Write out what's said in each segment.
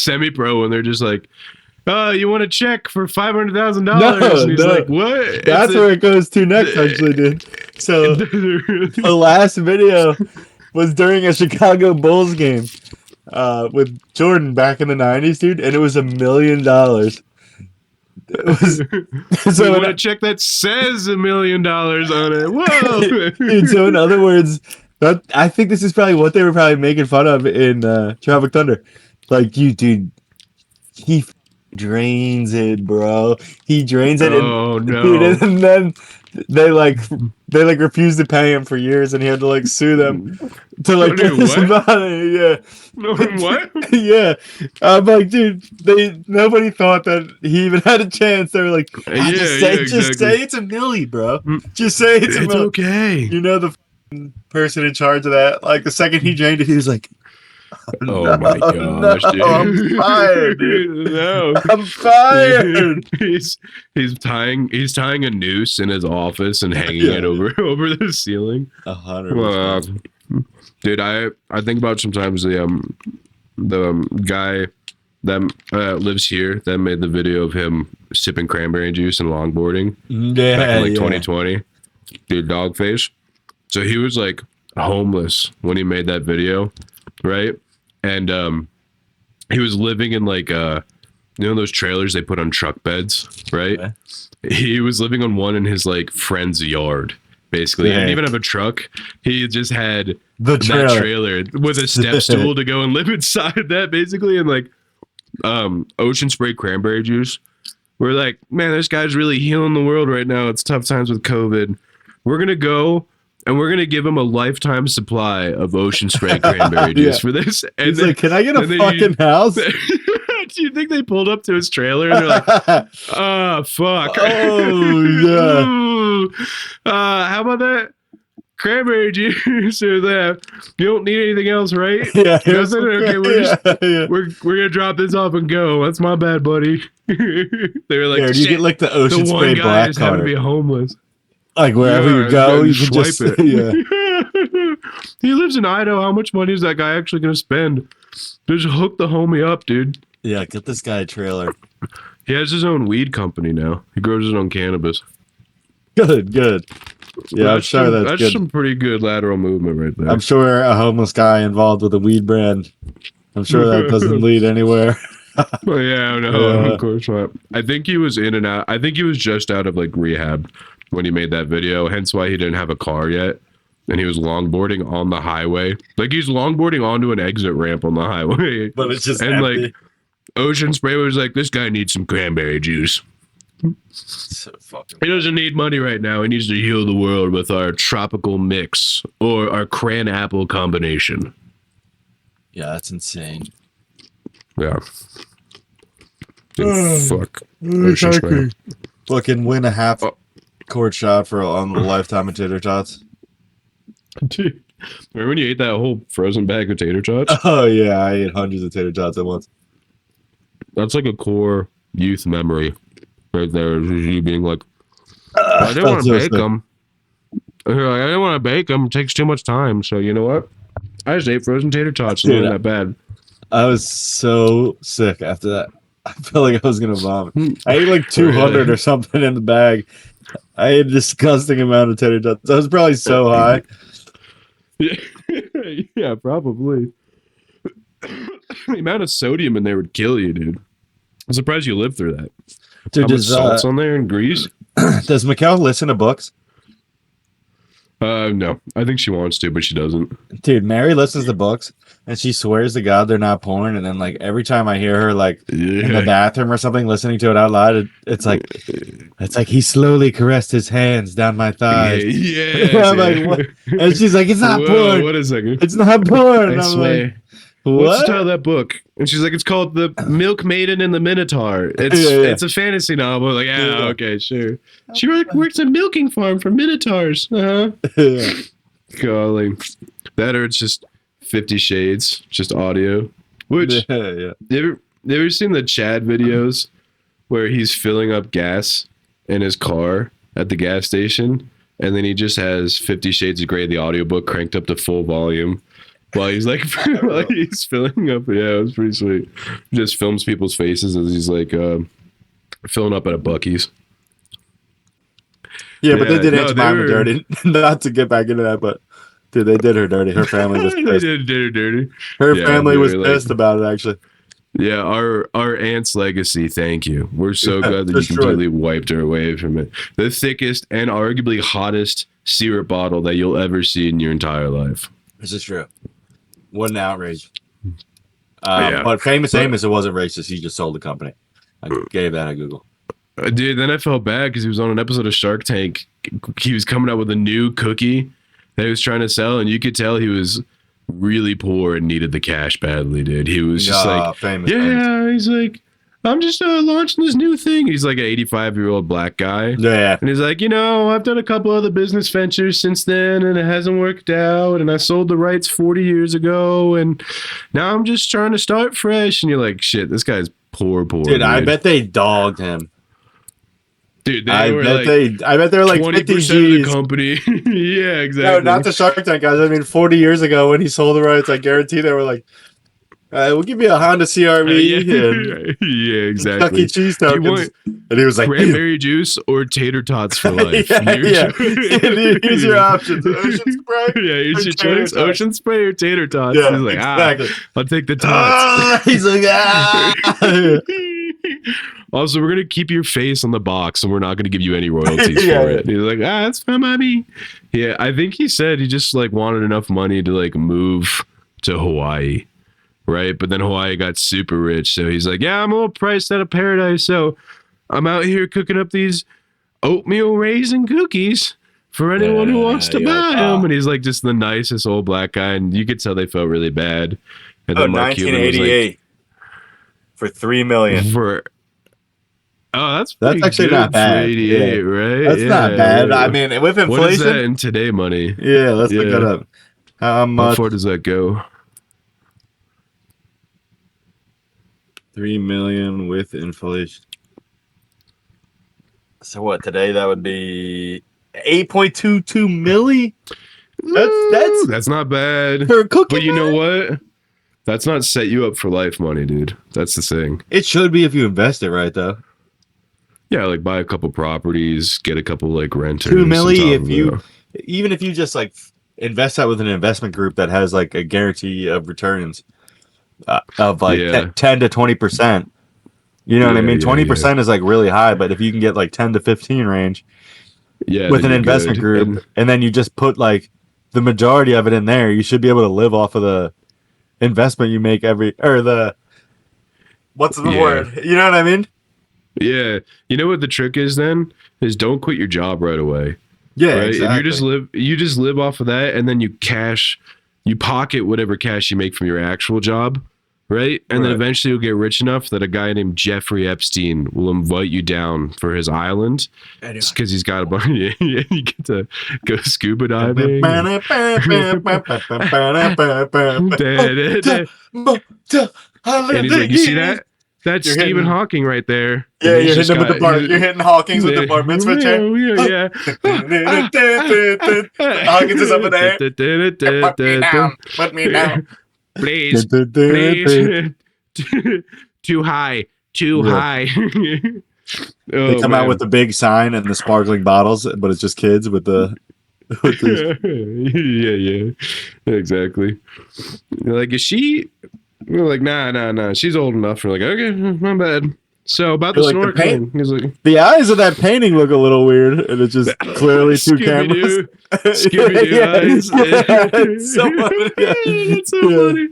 semi-pro when they're just like, "Oh, you want a check for $500,000?" No, and he's no. like, "What?" That's where it goes to next, actually, dude. So the last video was during a Chicago Bulls game with Jordan back in the 90s, dude, and it was $1 million. It was so we want a check that says $1 million on it. Whoa, dude. So in other words, I think this is probably what they were probably making fun of in Tropic Thunder. Like, you, dude, he drains it, bro. He drains it. Oh no! Dude, and then they refused to pay him for years, and he had to like sue them to like get his money. Yeah. What? Yeah. I'm like, dude, nobody thought that he even had a chance. They were like, just say it's $1 million, bro. Just say it's $1 million. Okay. You know, the person in charge of that, like the second he drained it, he was like, oh my gosh, dude. I'm fired, dude. No. I'm fired. He's tying a noose in his office and hanging it over the ceiling. 100%. Dude, I think about sometimes the guy that lives here that made the video of him sipping cranberry juice and longboarding back in like 2020. Dude, dog face. So he was like homeless when he made that video, right? And he was living in like those trailers they put on truck beds, right? Yeah. He was living on one in his like friend's yard. Basically, he didn't even have a truck. He just had that trailer with a step stool to go and live inside that, basically. And like Ocean Spray cranberry juice. We're like, man, this guy's really healing the world right now. It's tough times with COVID. We're gonna go and we're gonna give him a lifetime supply of Ocean Spray cranberry juice for this. And he's like, can I get a fucking house? Do you think they pulled up to his trailer and they're like, oh, fuck. Oh, yeah. How about that cranberry juice or that? You don't need anything else, right? Yeah. Okay, we're gonna drop this off and go. That's my bad, buddy. They were like, you get like the Ocean Spray black card. Having to be homeless. Like wherever you go, you can swipe just it. Yeah. He lives in Idaho. How much money is that guy actually gonna spend? Just hook the homie up, dude. Yeah, get this guy a trailer. He has his own weed company now. He grows his own cannabis. Good. Yeah, I'm sure that's good. Some pretty good lateral movement right there. I'm sure a homeless guy involved with a weed brand, I'm sure that doesn't lead anywhere. Well, yeah, no, of course not. I think he was in and out. I think he was just out of like rehab when he made that video, hence why he didn't have a car yet. And he was longboarding on the highway. Like he's longboarding onto an exit ramp on the highway. But it's just and empty. Like Ocean Spray was like, this guy needs some cranberry juice. So fucking he doesn't need money right now. He needs to heal the world with our tropical mix or our cran apple combination. Yeah, that's insane. Yeah. Fuck. Ocean Spray. Fucking win a half quart shot for on the lifetime of tater tots. Dude, remember when you ate that whole frozen bag of tater tots? Oh yeah, I ate hundreds of tater tots at once. That's like a core youth memory right there. You being like, I didn't want to bake them. You're like, I didn't want to bake them. It takes too much time. So you know what? I just ate frozen tater tots. It wasn't that bad. I was so sick after that. I felt like I was gonna vomit. I ate like 200 or something in the bag. I ate a disgusting amount of tater tots. I was probably so high. Yeah, probably. The amount of sodium in there would kill you, dude. I'm surprised you lived through that. Dude, how much salt's on there and grease? Does Mikkel listen to books? No. I think she wants to, but she doesn't. Dude, Mary listens to books, and she swears to God they're not porn. And then, like, every time I hear her, like, in the bathroom or something, listening to it out loud, it's like he slowly caressed his hands down my thighs. Yeah. I'm like, what? And she's like, it's not porn. What a second. It's not porn. And I I'm swear. like, what? What's the title of that book? And she's like, it's called The Milk Maiden and the Minotaur. It's a fantasy novel. Like, okay, sure. She works a milking farm for minotaurs. Golly. That or it's just 50 Shades, just audio. Which, you ever seen the Chad videos where he's filling up gas in his car at the gas station, and then he just has 50 Shades of Grey, the audiobook, cranked up to full volume, while he's like while he's filling up. Yeah, it was pretty sweet. Just films people's faces as he's like filling up at a Buc-ee's. Yeah, but they did Aunt Jemima dirty. Not to get back into that, but dude, they did her dirty. Her family was pissed. They did her dirty. Her family was pissed about it, actually. Yeah, our aunt's legacy. Thank you. We're so glad that you completely wiped her away from it. The thickest and arguably hottest syrup bottle that you'll ever see in your entire life. This is true. What an outrage. But Famous Amos, it wasn't racist. He just sold the company. I gave that a Google. Dude, then I felt bad because he was on an episode of Shark Tank. He was coming out with a new cookie that he was trying to sell, and you could tell he was really poor and needed the cash badly, dude. He was just famous. He's like, I'm just launching this new thing. He's like an 85-year-old black guy. Yeah. And he's like, I've done a couple other business ventures since then, and it hasn't worked out, and I sold the rights 40 years ago, and now I'm just trying to start fresh. And you're like, shit, this guy's poor. Dude, I bet they dogged him. Dude, I bet they were like 20% 50 G's. of the company. Yeah, exactly. No, not the Shark Tank guys. I mean, 40 years ago when he sold the rights, I guarantee they were like, we'll give you a Honda CR-V. Yeah, exactly. Chuck E. Cheese tokens. And he was like, cranberry juice or tater tots for life. Here's your options. Ocean Spray. Yeah, here's your choice. Ocean Spray or tater tots. Yeah, he's like, exactly. I'll take the tots. He's like, Also, we're going to keep your face on the box and we're not going to give you any royalties for it. He's like, that's fine by me. Yeah, I think he said he just like wanted enough money to like move to Hawaii. Right. But then Hawaii got super rich. So he's like, I'm a little priced out of paradise. So I'm out here cooking up these oatmeal raisin cookies for anyone who wants to buy them. And he's like just the nicest old black guy. And you could tell they felt really bad. And then Mark Cuban was like, for $3 million. That's actually not bad. 88, right? That's not bad. I mean, with inflation. What is that in today money? Yeah, let's look that up. How far does that go? 3 million with inflation. So what today? That would be 8.22 milli. That's not bad. For a cookie, but you know what? That's not set you up for life money, dude. That's the thing. It should be if you invest it right, though. Yeah, like buy a couple properties, get a couple like renters. 2 milli even if you just like invest that with an investment group that has like a guarantee of returns of like 10 to 20%. You know what I mean? 20% is like really high, but if you can get like 10 to 15 range with an investment group, and then you just put like the majority of it in there, you should be able to live off of the investment you make what's the word? You know what I mean? Yeah. You know what the trick is then? Is don't quit your job right away. Yeah, right? exactly. If you just live off of that, and then you pocket whatever cash you make from your actual job, right? And then eventually you'll get rich enough that a guy named Jeffrey Epstein will invite you down for his island because he's got a bunch. You get to go scuba diving. And he's like, you see that? That's Stephen Hawking right there. Yeah, you're hitting him with the bar. You're hitting Hawkins with the bar mitzvah chair. Yeah. Hawkins is over there. Put me down. Please. Too high. They come out with the big sign and the sparkling bottles, but it's just kids with the. Yeah, exactly. You're like, is she? We're like, nah. She's old enough. We're like, okay, my bad. So about the snorkeling, he's like, the eyes of that painting look a little weird, and it's just clearly two cameras. Scooby-Doo eyes. It's so funny. It's so funny.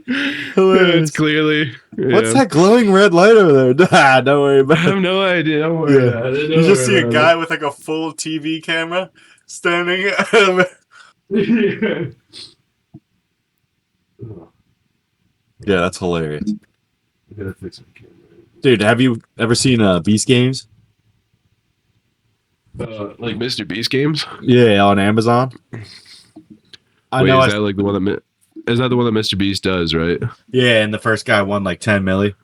It's clearly. What's that glowing red light over there? Don't worry about it. I have no idea. Don't worry about it. You just see a guy with like a full TV camera standing. Yeah, that's hilarious. I gotta fix my camera. Dude, have you ever seen Beast Games? Like Mr. Beast games? Yeah, on Amazon. Is that like the one that Mr. Beast does, right? Yeah, and the first guy won like 10 milli.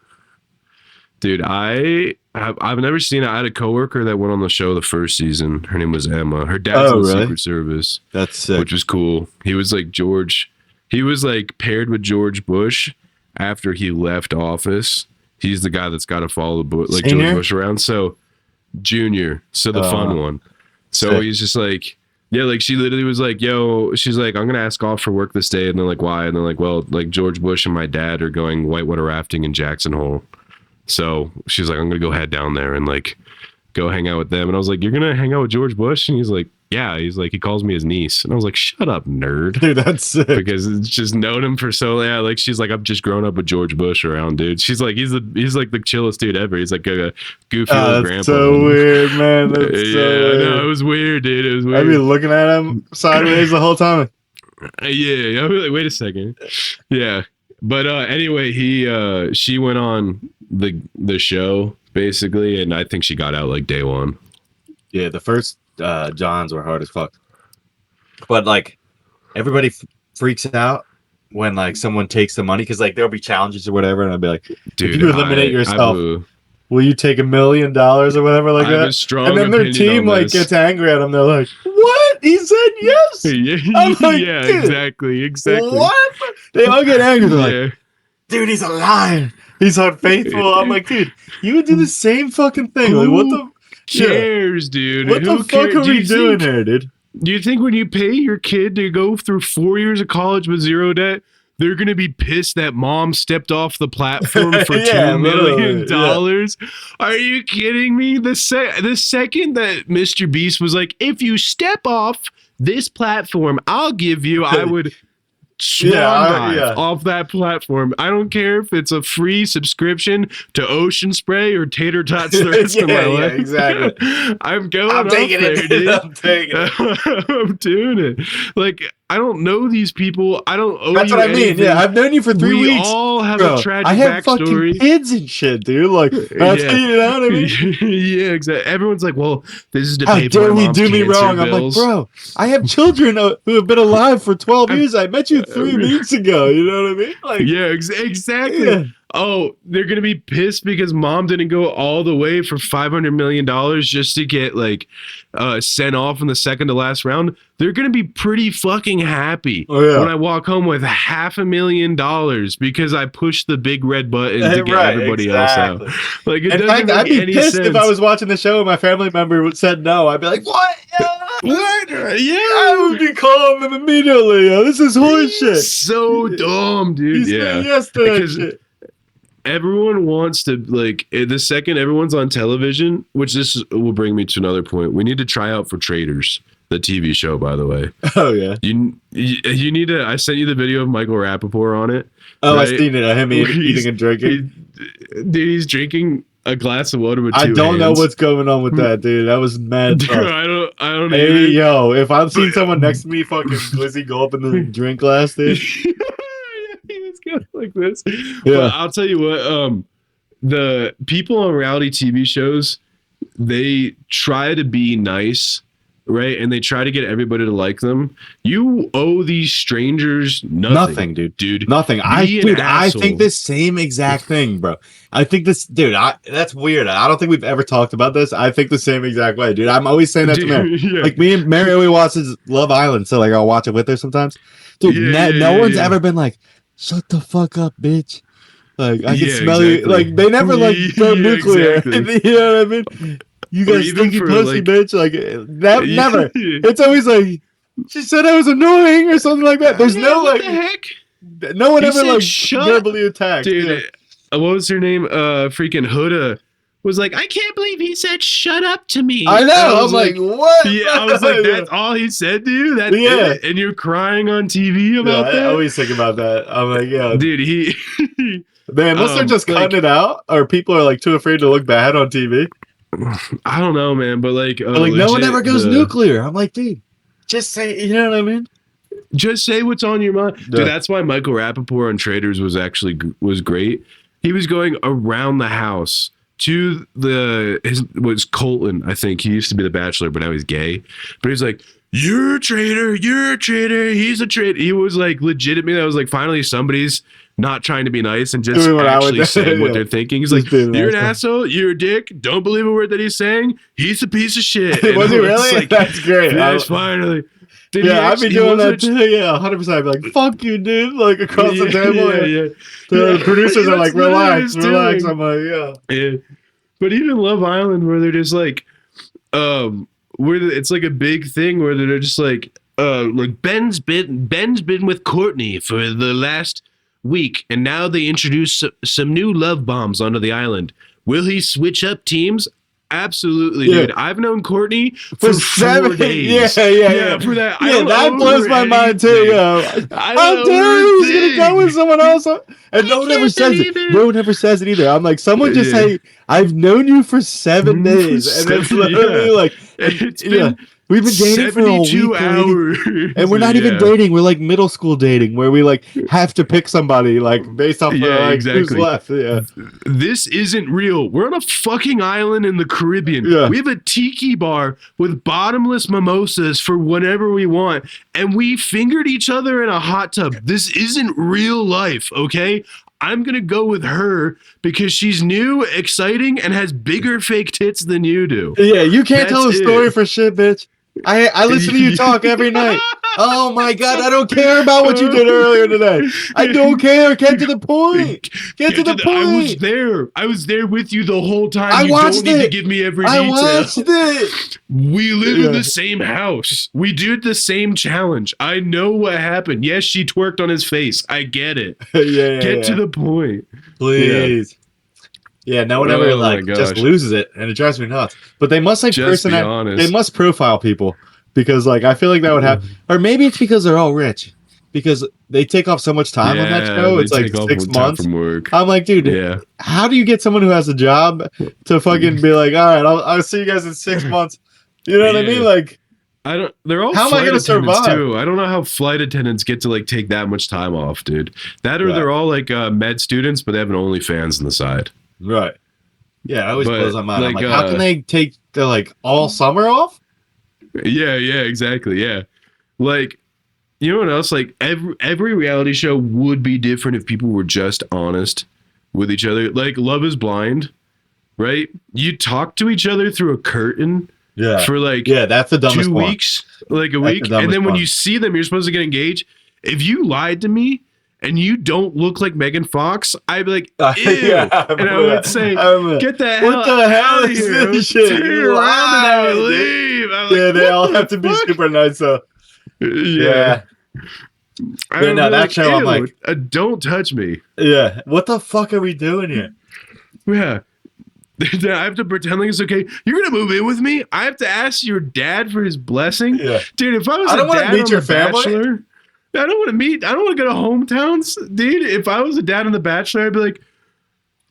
Dude, I've never seen it. I had a coworker that went on the show the first season. Her name was Emma. Her dad's in the Secret Service. That's sick. Which was cool. He was like George He was like paired with George Bush after he left office. He's the guy that's got to follow like Senior? George Bush around. So Junior, so the fun one. So sick. he's just like, yeah, like she literally was like, yo, she's like, I'm gonna ask off for work this day, and they're like, why? And they're like, well, like George Bush and my dad are going whitewater rafting in Jackson Hole. So she's like, I'm gonna go head down there and like go hang out with them. And I was like, you're gonna hang out with George Bush? And he's like, yeah. He's like, he calls me his niece. And I was like, shut up, nerd. Dude, that's sick. Because it's just known him for so yeah, like she's like, I've just grown up with George Bush around, dude. She's like, he's like the chillest dude ever. He's like a goofy old grandpa. That's so weird, man. That's Yeah, so weird. no, it was weird, dude. It was I'd be weird. looking at him sideways the whole time. Yeah, I'll be like, wait a second. Yeah. But anyway, she went on the show basically, and I think she got out like day one. Yeah, the first Johns were hard as fuck. But like everybody freaks out when like someone takes the money because like there'll be challenges or whatever, and I'll be like, Dude, if you eliminate yourself, will you take $1 million or whatever like I have that? a strong And then their opinion team on like this. gets angry at them. They're like, "What? He said yes." Yeah, I'm like, yeah, dude, exactly. What? They all get angry. They're like, Yeah. "Dude, he's a liar. He's unfaithful." I'm like, "Dude, you would do the same fucking thing. Like, what the cares, dude? What Who the fuck cares? are Do we you doing think- here, dude?" Do you think when you pay your kid to go through 4 years of college with zero debt, they're gonna be pissed that mom stepped off the platform for Yeah, $2 million? literally, Are you kidding me? The second that Mr. Beast was like, if you step off this platform, I'll give you, I would swan dive off that platform. I don't care if it's a free subscription to Ocean Spray or Tater Tots the rest of my life. exactly. I'm going. I'm taking there, it. dude. I'm taking it. I'm doing it. Like, I don't know these people. I don't owe That's you what I mean. anything. Yeah, I've known you for 3 we weeks. all have Bro, a tragic I have backstory. fucking kids and shit, dude. Like, that's Yeah. you know what I mean? Yeah, exactly. Everyone's like, well, this is to How pay for dare my he mom's do me cancer wrong? bills. I'm like, bro, I have children who have been alive for 12 years. I met you 3 weeks ago. You know what I mean? Like, Yeah, exactly. yeah. Oh, they're gonna be pissed because mom didn't go all the way for $500 million just to get like sent off in the second to last round. They're gonna be pretty fucking happy Oh, yeah. when I walk home with $500,000 because I pushed the big red button to get Right, everybody exactly. else out. Like, it In doesn't fact, make I'd be any pissed sense. if I was watching the show and my family member said no. I'd be like, what? Yeah, What? Yeah. I would be calling them immediately. Yo. This is horseshit. So dumb, dude. He's Yeah. saying yes to that Because- shit. Everyone wants to, like, the second everyone's on television, which will bring me to another point. We need to try out for Traders, the TV show, by the way. Oh, yeah. You need to, I sent you the video of Michael Rappaport on it. Oh, Right? I've seen it. Him He's- eating and drinking. Dude, he's drinking a glass of water with two I don't know hands. what's going on with that, dude. That was mad. Dude, tough. I don't Hey, either. yo, if I've seen someone next to me fucking glizzy go up in the drink glass, dude. He's got like this. Yeah. But I'll tell you what, the people on reality TV shows, they try to be nice, right? And they try to get everybody to like them. You owe these strangers nothing, dude. Nothing. Be an I asshole. think this same exact thing, bro. I think this, dude. That's weird. I don't think we've ever talked about this. I think the same exact way, dude. I'm always saying that to Mary. Dude, yeah. Like me and Mary always watches Love Island, so like I'll watch it with her sometimes. Dude, no one's ever been like, "Shut the fuck up, bitch." Like I can Yeah, smell you. exactly. Like they never like go Yeah, nuclear. exactly. You know what I mean? You Or guys even stinky for, pussy, like- bitch. Like that. Yeah. Never. It's always like she said I was annoying or something like that. There's Yeah, no what like. the heck? No one He ever said, like "Shut verbally attacked. Dude, Yeah. what was her name? Freaking Huda was like, I can't believe he said shut up to me. I know. I I'm was like, what? yeah, I was like, that's all he said to you? That's Yeah. it? And you're crying on TV Yeah, about I that? always think about that. I'm like, yeah, Dude, he man. Unless they're just like- cutting it out, or people are like too afraid to look bad on TV. I don't know, man, but like, But, like, no one legit, ever goes the- nuclear. I'm like, dude, just say, you know what I mean? Just say what's on your mind. Yeah. Dude, that's why Michael Rappaport on Traders was actually was great. He was going around the house to was Colton, I think. He used to be the Bachelor, but now he's gay. But he's like, you're a traitor, he's a traitor. He was like legitimately, I was like, finally somebody's not trying to be nice and just Doing what I would actually do, saying what yeah. they're thinking. He's Just like, being an you're an asshole. asshole, you're a dick, don't believe a word that he's saying. He's a piece of shit. Was And he I was really? like, That's great. yes, finally. Did he Yeah, I'd be actually- doing that wasn't- too. Yeah, 100%. I'd be like, "Fuck you, dude!" Like across the table. Yeah. The producers are like, That's literally "Relax, his relax." doing. I'm like, "Yeah." Yeah. But even Love Island, where they're just like, it's like a big thing where they're just like Ben's been with Courtney for the last week, and now they introduce some new love bombs onto the island. Will he switch up teams? Absolutely, Yeah. dude. I've known Courtney For for 7 4 days. Yeah. For that, I Yeah, don't that owe blows her my mind too. anything. Yeah. I How don't dare owe you? her He's gonna go with someone else, and no one ever can't says believe it. it. No one ever says it either. I'm like, someone just Yeah. say, "I've known you for 7 For days," and it's 7 literally yeah. like, It's yeah, been we've been dating for a week 72 already. hours. And we're not even Yeah. dating. We're like middle school dating, where we like have to pick somebody like based off of Yeah, like who's exactly. left. Yeah, This isn't real. We're on a fucking island in the Caribbean. Yeah. We have a tiki bar with bottomless mimosas for whenever we want, and we fingered each other in a hot tub. This isn't real life, okay? I'm gonna go with her because she's new, exciting, and has bigger fake tits than you do. yeah. You can't tell a That's story it. for shit, bitch. I listen to you talk every night. Oh my god, I don't care about what you did earlier today. I don't care. Get to the point. Get to the I was point. there. I was there with you the whole time. I You watched don't need to it. give me every I detail. watched it. We live in Yeah. the same house. We did the same challenge. I know what happened. Yes, she twerked on his face. I get it. yeah, Get to the point. please. Yeah, no one Oh ever my like just gosh. loses it, and it drives me nuts. But they must like Just be honest. They must profile people because like I feel like that would happen, or maybe it's because they're all rich because they take off so much time on that show. they It's like take off 6 time months. from work. I'm like, dude, Yeah. how do you get someone who has a job to fucking be like, all right, I'll see you guys in 6 months? You know what I Yeah. mean? Like, I don't. They're all How am I flight gonna attendants survive? too. I don't know how flight attendants get to like take that much time off, dude. That or Right. they're all like med students, but they have an OnlyFans on the side. right? Yeah, it always But, blows my mind. I'm like, like, how can they take the like all summer off? Yeah, exactly. Yeah. Like, you know what else? Like every reality show would be different if people were just honest with each other. Like Love is Blind, right? You talk to each other through a curtain Yeah, for like yeah, that's the dumbest 2 one. weeks, like a That's week. the dumbest And then when one. you see them, you're supposed to get engaged. If you lied to me and you don't look like Megan Fox, I'd be like, ew. Yeah, I and I remember would that. say, I remember that. get the hell What the hell out of is here. this I would shit? turn You around and I would lied, leave. I'm Yeah, like, they what all the have to be fuck? super nice. So Yeah. I Yeah, would no, be that show, I'm "Ew, like- don't touch me. yeah, what the fuck are we doing here? Yeah. I have to pretend like it's okay. You're gonna move in with me? I have to ask your dad for his blessing? Yeah, Dude, if I was I don't a wanna dad meet on your The family. Bachelor, I don't want to meet. I don't want to go to hometowns, dude. If I was a dad on The Bachelor, I'd be like,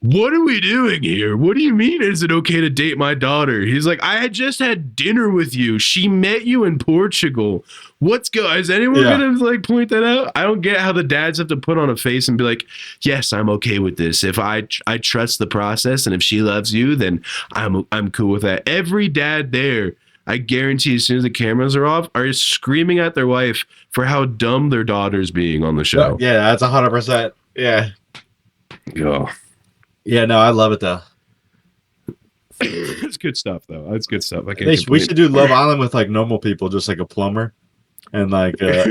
"What are we doing here? What do you mean? Is it okay to date my daughter?" He's like, "I had just had dinner with you. She met you in Portugal. What's go? Is anyone Yeah. gonna like point that out?" I don't get how the dads have to put on a face and be like, "Yes, I'm okay with this. If I trust the process, and if she loves you, then I'm cool with that." Every dad there, I guarantee, as soon as the cameras are off, are screaming at their wife for how dumb their daughter's being on the show. yeah, that's 100%. Yeah, Oh. yeah, no, I love it though. It's good stuff, though. That's good stuff. I can't We complain. should do Love Island with like normal people, just like a plumber, and like yeah.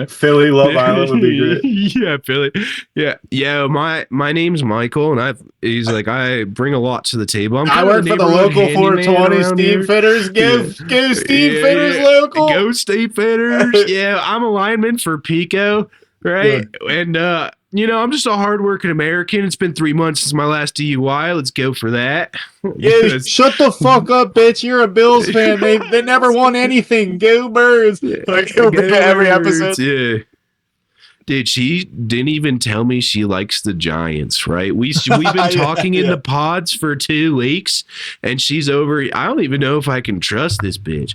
Philly Love Island would be great. Yeah, Philly. Yeah. My name's Michael, and he's like, I bring a lot to the table. I'm I kind work of for the neighborhood local handyman 420 around Steam here. Fitters. Give Steam Yeah, Fitters yeah. local. Go State Fitters. Yeah, I'm a lineman for Pico, right? And I'm just a hardworking American. It's been 3 months since my last DUI. Let's go for that. Yeah, shut the fuck up, bitch. You're a Bills fan. They never won anything. Go Birds. Like every episode. Yeah. Dude, she didn't even tell me she likes the Giants, right? We've been talking in the pods for 2 weeks, and she's over. I don't even know if I can trust this bitch.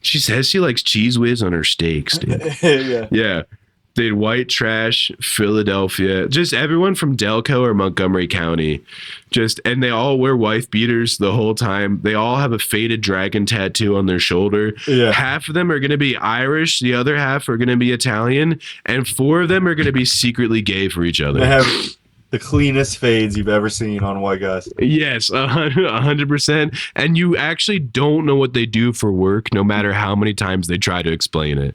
She says she likes Cheese Whiz on her steaks, dude. Yeah. Yeah. Dude, white trash, Philadelphia, just everyone from Delco or Montgomery County. And they all wear wife beaters the whole time. They all have a faded dragon tattoo on their shoulder. Yeah. Half of them are going to be Irish. The other half are going to be Italian. And 4 of them are going to be secretly gay for each other. the cleanest fades you've ever seen on white guys. Yes, 100%. And you actually don't know what they do for work, no matter how many times they try to explain it.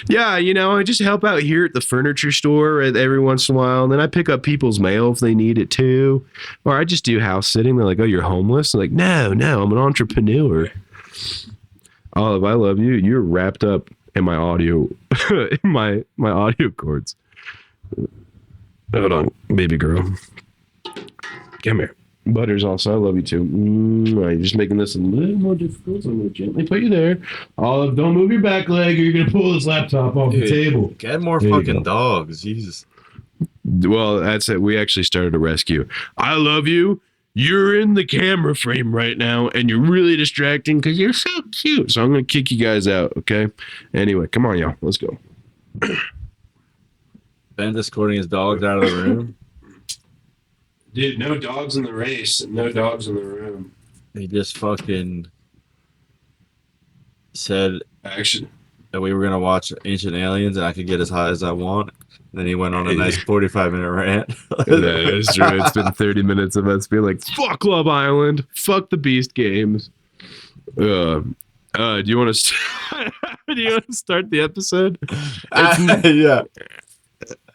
Yeah, I just help out here at the furniture store every once in a while, and then I pick up people's mail if they need it too. Or I just do house sitting. They're like, "Oh, you're homeless?" I'm like, no, I'm an entrepreneur. Olive, I love you. You're wrapped up in my audio, in my audio cords. Hold on, baby girl. Come here. Butters also, I love you too. You're just making this a little more difficult. So I'm going to gently put you there. Olive, don't move your back leg or you're going to pull this laptop off the table. Get more fucking dogs. Jesus. Well, that's it. We actually started a rescue. I love you. You're in the camera frame right now, and you're really distracting because you're so cute. So I'm going to kick you guys out, okay? Anyway, come on, y'all. Let's go. Ben's escorting his dogs out of the room. Dude, no dogs in the race. No dogs in the room. He just fucking said Action. that we were going to watch Ancient Aliens and I could get as high as I want. Then he went on a nice 45-minute rant. That is true. It's been 30 minutes of us being like, fuck Love Island. Fuck the Beast Games. Do you want to start the episode? Yeah.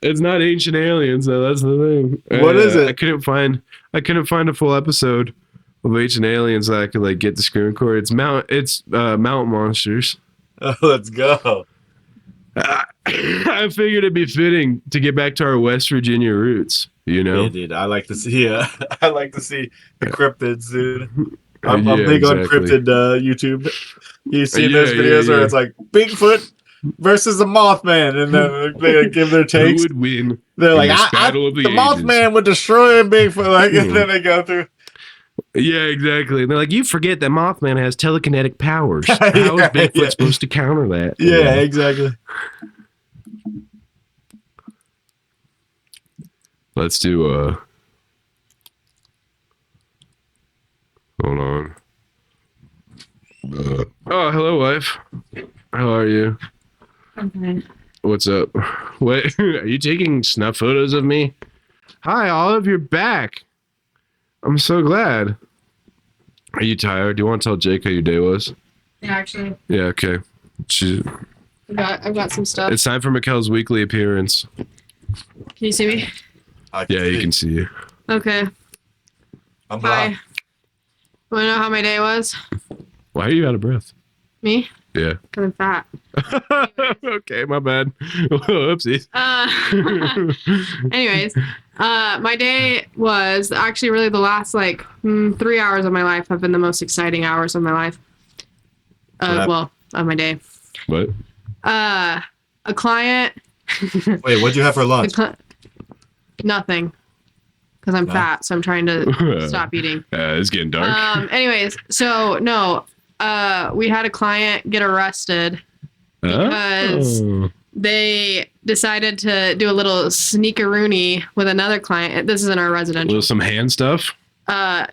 It's not Ancient Aliens, though. That's the thing. What is it? I couldn't find a full episode of Ancient Aliens that I could get the screen record. It's Mountain Monsters. Oh, let's go. I figured it'd be fitting to get back to our West Virginia roots. Yeah, dude. I like to see the cryptids, dude. I'm Yeah, big on exactly. cryptid YouTube. You see those Yeah, videos where yeah. it's like Bigfoot versus the Mothman, and then they give their Who takes. would win? They're like, this battle of the the Mothman would destroy Bigfoot, and then they go through. Yeah, exactly. And they're like, you forget that Mothman has telekinetic powers. How is Yeah, Bigfoot yeah. supposed to counter that? Yeah, exactly. Let's do hold on. Oh, hello, wife. How are you? I'm fine. What's up? What are you taking snuff photos of me? Hi, Olive, you're back. I'm so glad. Are you tired? Do you want to tell Jake how your day was? Yeah, actually, Yeah, okay. I've got some stuff. It's time for Mikkel's weekly appearance. Can you see me? Yeah, you can see you. Okay. I'm Hi. hot. Want to know how my day was? Why are you out of breath? Me? Yeah. Because I'm fat. Okay, my bad. Oopsies. Anyways, my day was actually really the last 3 hours of my life have been the most exciting hours of my life. Of my day. What? A client. Wait, what'd you have for lunch? Nothing. Because I'm No? fat, so I'm trying to stop eating. It's getting dark. Anyways, so no, we had a client get arrested because they decided to do a little sneakeroonie with another client. This is in our residential. With some hand stuff.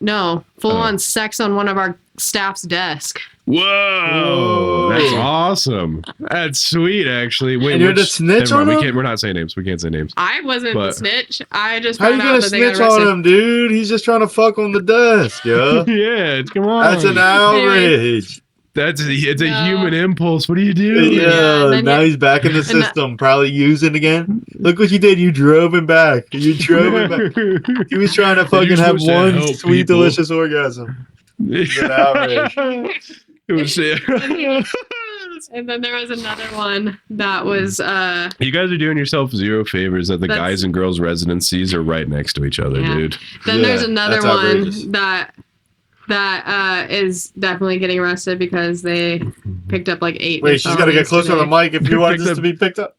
No, full on sex on one of our staff's desk. Whoa, that's awesome. That's sweet, actually. Wait, And you're the snitch never mind, on him? We're not saying names. We can't say names. I wasn't the But- snitch. I just How you found out gonna that they got snitch on arrested. him, dude? He's just trying to fuck on the desk, yo. Yeah, come on. That's an outrage. It's a No. human impulse. What do you do? Yeah, then now you- he's back in the system, probably using again. Look what you did. You drove him back. You drove him back. He was trying to fucking have supposed to one help sweet, people. delicious orgasm. It's an outrage. It was. And then there was another one that was You guys are doing yourself zero favors that the That's- guys and girls residencies are right next to each other, Yeah. dude. then Yeah, there's another that's one outrageous. that is definitely getting arrested because they picked up 8 Wait, she's got to get felonies closer to the today. mic if you want Picked this up- to be picked up.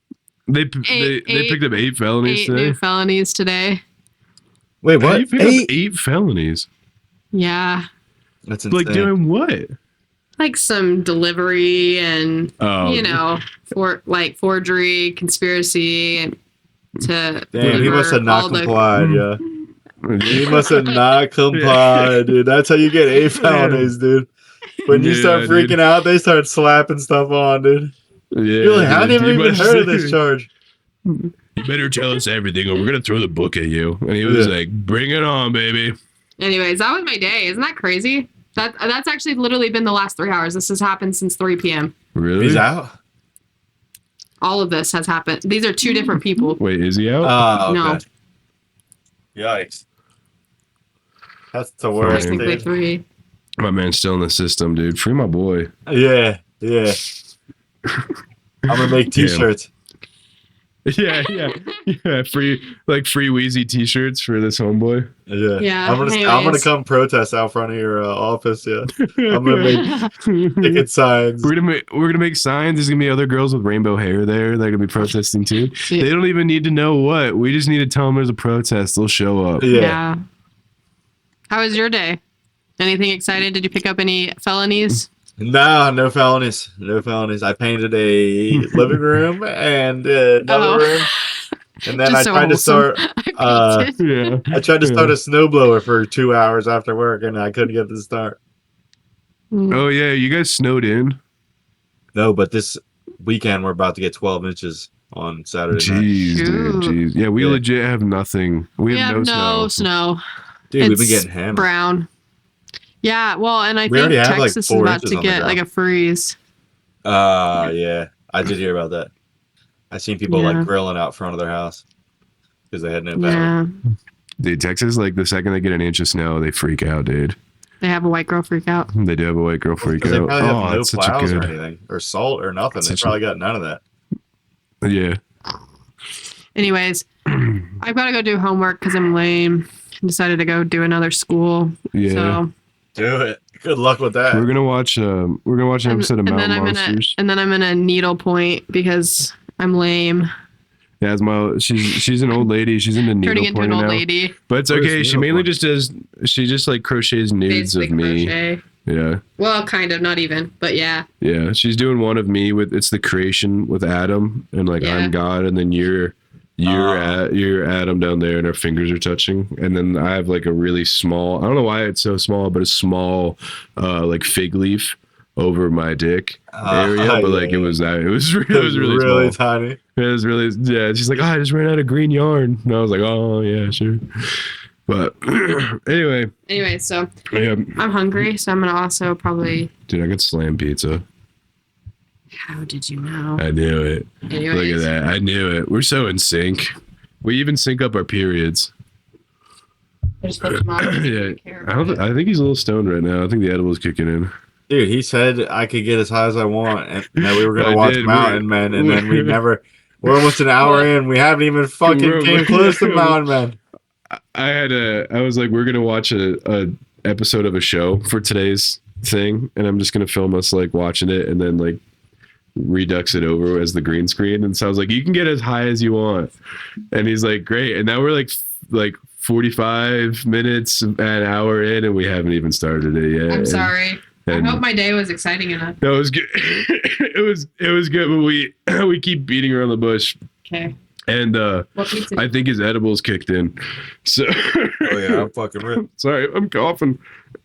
They Eight- picked up 8 felonies 8 today. new felonies today. Wait, How what? do you pick up 8 felonies? Yeah. That's insane. Like doing what? Like some delivery and Oh, forgery, conspiracy, and to Damn, he must have not all the- complied, yeah. He must have not complied, dude. That's how you get 8 felonies, dude. When you start Yeah, freaking dude. out, they start slapping stuff on, dude. Yeah, You're like, I dude, never you even must- heard of this charge. You better tell us everything, or we're gonna throw the book at you. And he was like, "Bring it on, baby." Anyways, that was my day. Isn't that crazy? That's actually literally been the last 3 hours. This has happened since 3 p.m. Really? He's out. All of this has happened. These are 2 different people. Wait, is he out? Oh, okay. No. Yikes. That's the worst. Technically Dude. 3. My man's still in the system, dude. Free my boy. Yeah. I'm gonna make T-shirts. Yeah. Free Wheezy T-shirts for this homeboy. Yeah, I'm gonna anyways. come protest out front of your office. Yeah. I'm gonna make ticket signs. We're gonna make signs. There's gonna be other girls with rainbow hair there. They're gonna be protesting too. Yeah. They don't even need to know what. We just need to tell them there's a protest. They'll show up. Yeah. How was your day? Anything exciting? Did you pick up any felonies? No felonies. No felonies. I painted a living room and another room, and then Just I so tried to wholesome. start. Yeah. I tried to start a snowblower for 2 hours after work, and I couldn't get it to start. Oh yeah, you guys snowed in. No, but this weekend we're about to get 12 inches on Saturday night. Jeez, dude. Shoot. Jeez. Yeah, we Yeah. legit have nothing. We have no snow. Dude, we've been It's getting hammered. brown. Yeah, well, and I We think already have, like, Texas is 4 about inches to on the get like ground. a freeze. Yeah, I did hear about that. I seen people Yeah. like grilling out front of their house because they had no power. Yeah, Dude, Texas, like the second they get an inch of snow, they freak out, dude. they have a white girl freak out. They do have a white girl freak 'Cause they out. probably have Oh, no it's such a plows or good. anything, or salt or nothing. They Such a- probably got none of that. Yeah. Anyways, I've got to go do homework because I'm lame. I decided to go do another school. Yeah. So Do it. Good luck with that. We're gonna watch an episode of Mountain Monsters. I'm gonna needle point because I'm lame. Yeah, she's an old lady. She's into Turning needle into an pointing old now. lady. But it's What is okay. She needle mainly point? she just like crochets nudes of Basic me. crochet. Yeah. Well, kind of, not even, but yeah. Yeah. She's doing one of me with it's the creation with Adam and like Yeah. I'm God and then you're Adam down there and our fingers are touching. And then I have like a really small, I don't know why it's so small, but a small like fig leaf over my dick area. But like it was really small. tiny. It was really, yeah. She's like, oh, I just ran out of green yarn. And I was like, oh, yeah, sure. But anyway, So yeah, I'm hungry, so I'm gonna also probably. dude, I got slam pizza. How did you know? I knew it. Anyways, Look at that. I knew it. We're so in sync. We even sync up our periods. I just looked him up. Yeah. I think he's a little stoned right now. I think the edible's kicking in. Dude, he said I could get as high as I want, and that we were I gonna watch did. Mountain Men, and then we never. We're almost an hour in. We haven't even fucking came close to Mountain Men. I was like, we're gonna watch a episode of a show for today's thing, and I'm just gonna film us like watching it and then like redux it over as the green screen. And so I was like, you can get as high as you want. And he's like, great. And now we're like 45 minutes, an hour in, and we haven't even started it yet. I'm sorry. And I hope my day was exciting enough. that was good. it was good, but we keep beating around the bush. Okay. And What pizza? I think his edibles kicked in. So Oh yeah, I'm fucking ripped. sorry, I'm coughing.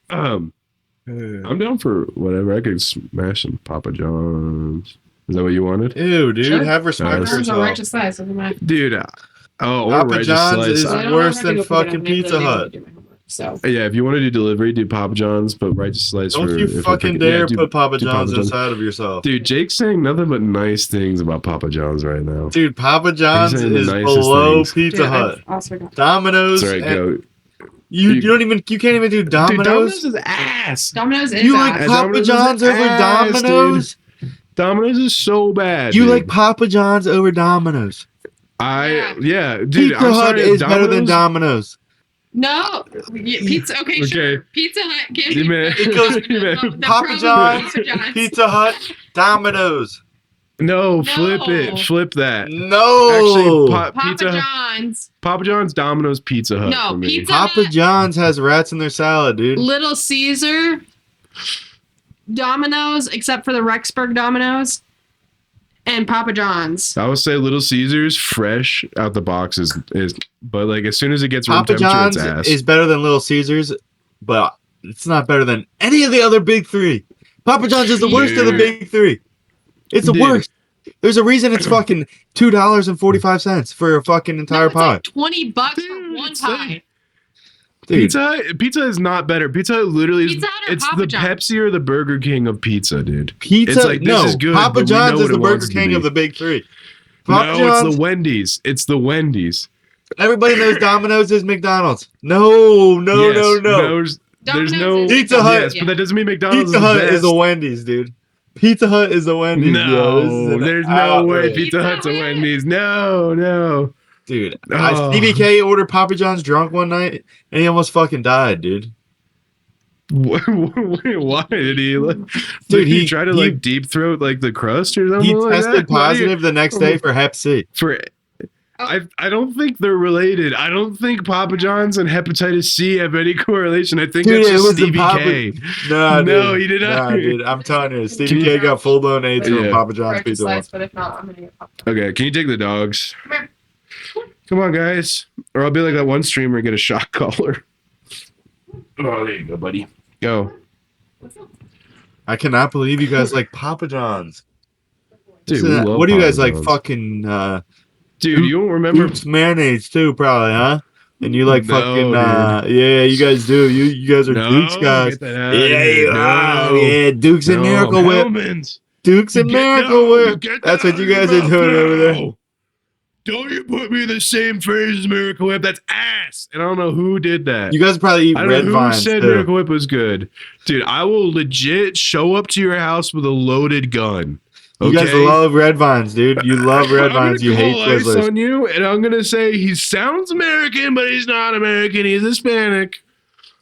I'm down for whatever. I could smash some Papa John's. Is that what you wanted? Ew, dude, Sure. have respect Papa for John's a yourself. righteous slice. Doesn't matter. Dude, or Papa Righteous John's Slice. is- I don't worse have to than go pick it up. fucking I'm Pizza literally Hut. gonna do my homework, So Yeah, if you want to do delivery, do Papa John's, but Righteous Slice Don't for you if we're fucking picking- yeah, dare do- put Papa do John's Papa John's. inside of yourself. Dude, Jake's saying nothing but nice things about Papa John's right now. Dude, Papa John's saying the is nicest below things. Pizza Dude, Hut. I've also got Domino's. Sorry, go. You can't even do Dude, Domino's. Domino's is ass. Domino's is You like ass. Papa Domino's is John's over ass, dude. Domino's? Domino's is so bad. You dude. like Papa John's over Domino's? Yeah, dude. Pizza I'm Hut sorry, is better than Domino's. No, pizza. Okay, sure. Okay. Pizza Hut. Give You me man- It goes the Papa promo John's, Pizza John's. Pizza Hut, Domino's. No, flip it. Flip that. No. Actually, Papa John's. Papa John's, Domino's, Pizza Hut. No, for me. Pizza Papa Hut. John's has rats in their salad, dude. Little Caesar. Domino's, except for the Rexburg Domino's. And Papa John's. I would say Little Caesars fresh out the box is but like as soon as it gets room Papa temperature, John's it's ass. is better than Little Caesars, but it's not better than any of the other big three. Papa John's is the worst of the Dude. big three. It's the Dude. worst. There's a reason it's fucking $2.45 for a fucking entire It's like pie. $20 for Dude, one it's pie. Dude, Pizza is not better. Pizza Hut literally is Pizza Hut or it's Papa the John's? Pepsi or the Burger King of pizza, dude. pizza. It's like, this no, is good, Papa but we John's know is what the it Burger wants to King be. of the big three. Papa No, John's. it's the Wendy's. It's the Wendy's. Everybody knows Domino's is McDonald's. No. There's Domino's no is Pizza Hut. Yes, but that doesn't mean McDonald's Pizza is Hut the is a best. Wendy's, dude. Pizza Hut is a Wendy's. bro. This is No, an there's no way outrage. Pizza Hut's a Wendy's. No. Dude, Oh. CBK ordered Papa John's drunk one night, and he almost fucking died, dude. Why did he? Dude, Did he he- try to he- like deep throat like the crust or something? He like tested that? Why do you- positive the next day for Hep C. for. I don't think they're related. I don't think Papa John's and hepatitis C have any correlation. I think Dude, that's it just was the Stevie Papa- K. No, No, dude. he did not. Nah, dude, I'm telling you, Stevie Can you- K got full blown AIDS from Yeah. Papa John's Breakfast pizza. slice, once. but if not, I'm gonna get Papa. Okay, can you take the dogs? Come here. Come on, guys. Or I'll be like that one streamer and get a shock collar. Oh, there you go, buddy. Go. I cannot believe you guys like Papa John's. Dude, So we that- love what do you guys Papa like? John's. Fucking Dude, you don't remember? Oops mayonnaise too, probably, huh? And you like No, fucking yeah, you guys do. You guys are No, Duke's guys. get that out of Yeah, here. you are. No. Yeah, Dukes and No, Miracle Whip. Hellmann's. Dukes and Get- Miracle no, Whip. get That's that what you out of guys your are doing mouth over there. now. Don't you put me in the same phrase as Miracle Whip. That's ass. And I don't know who did that. You guys probably eat I don't red know who vines said too. Miracle Whip was good. Dude, I will legit show up to your house with a loaded gun. You guys love red vines, dude. You love red vines. You hate ice Twizzlers. on you, and I'm gonna say he sounds American, but he's not American. He's Hispanic.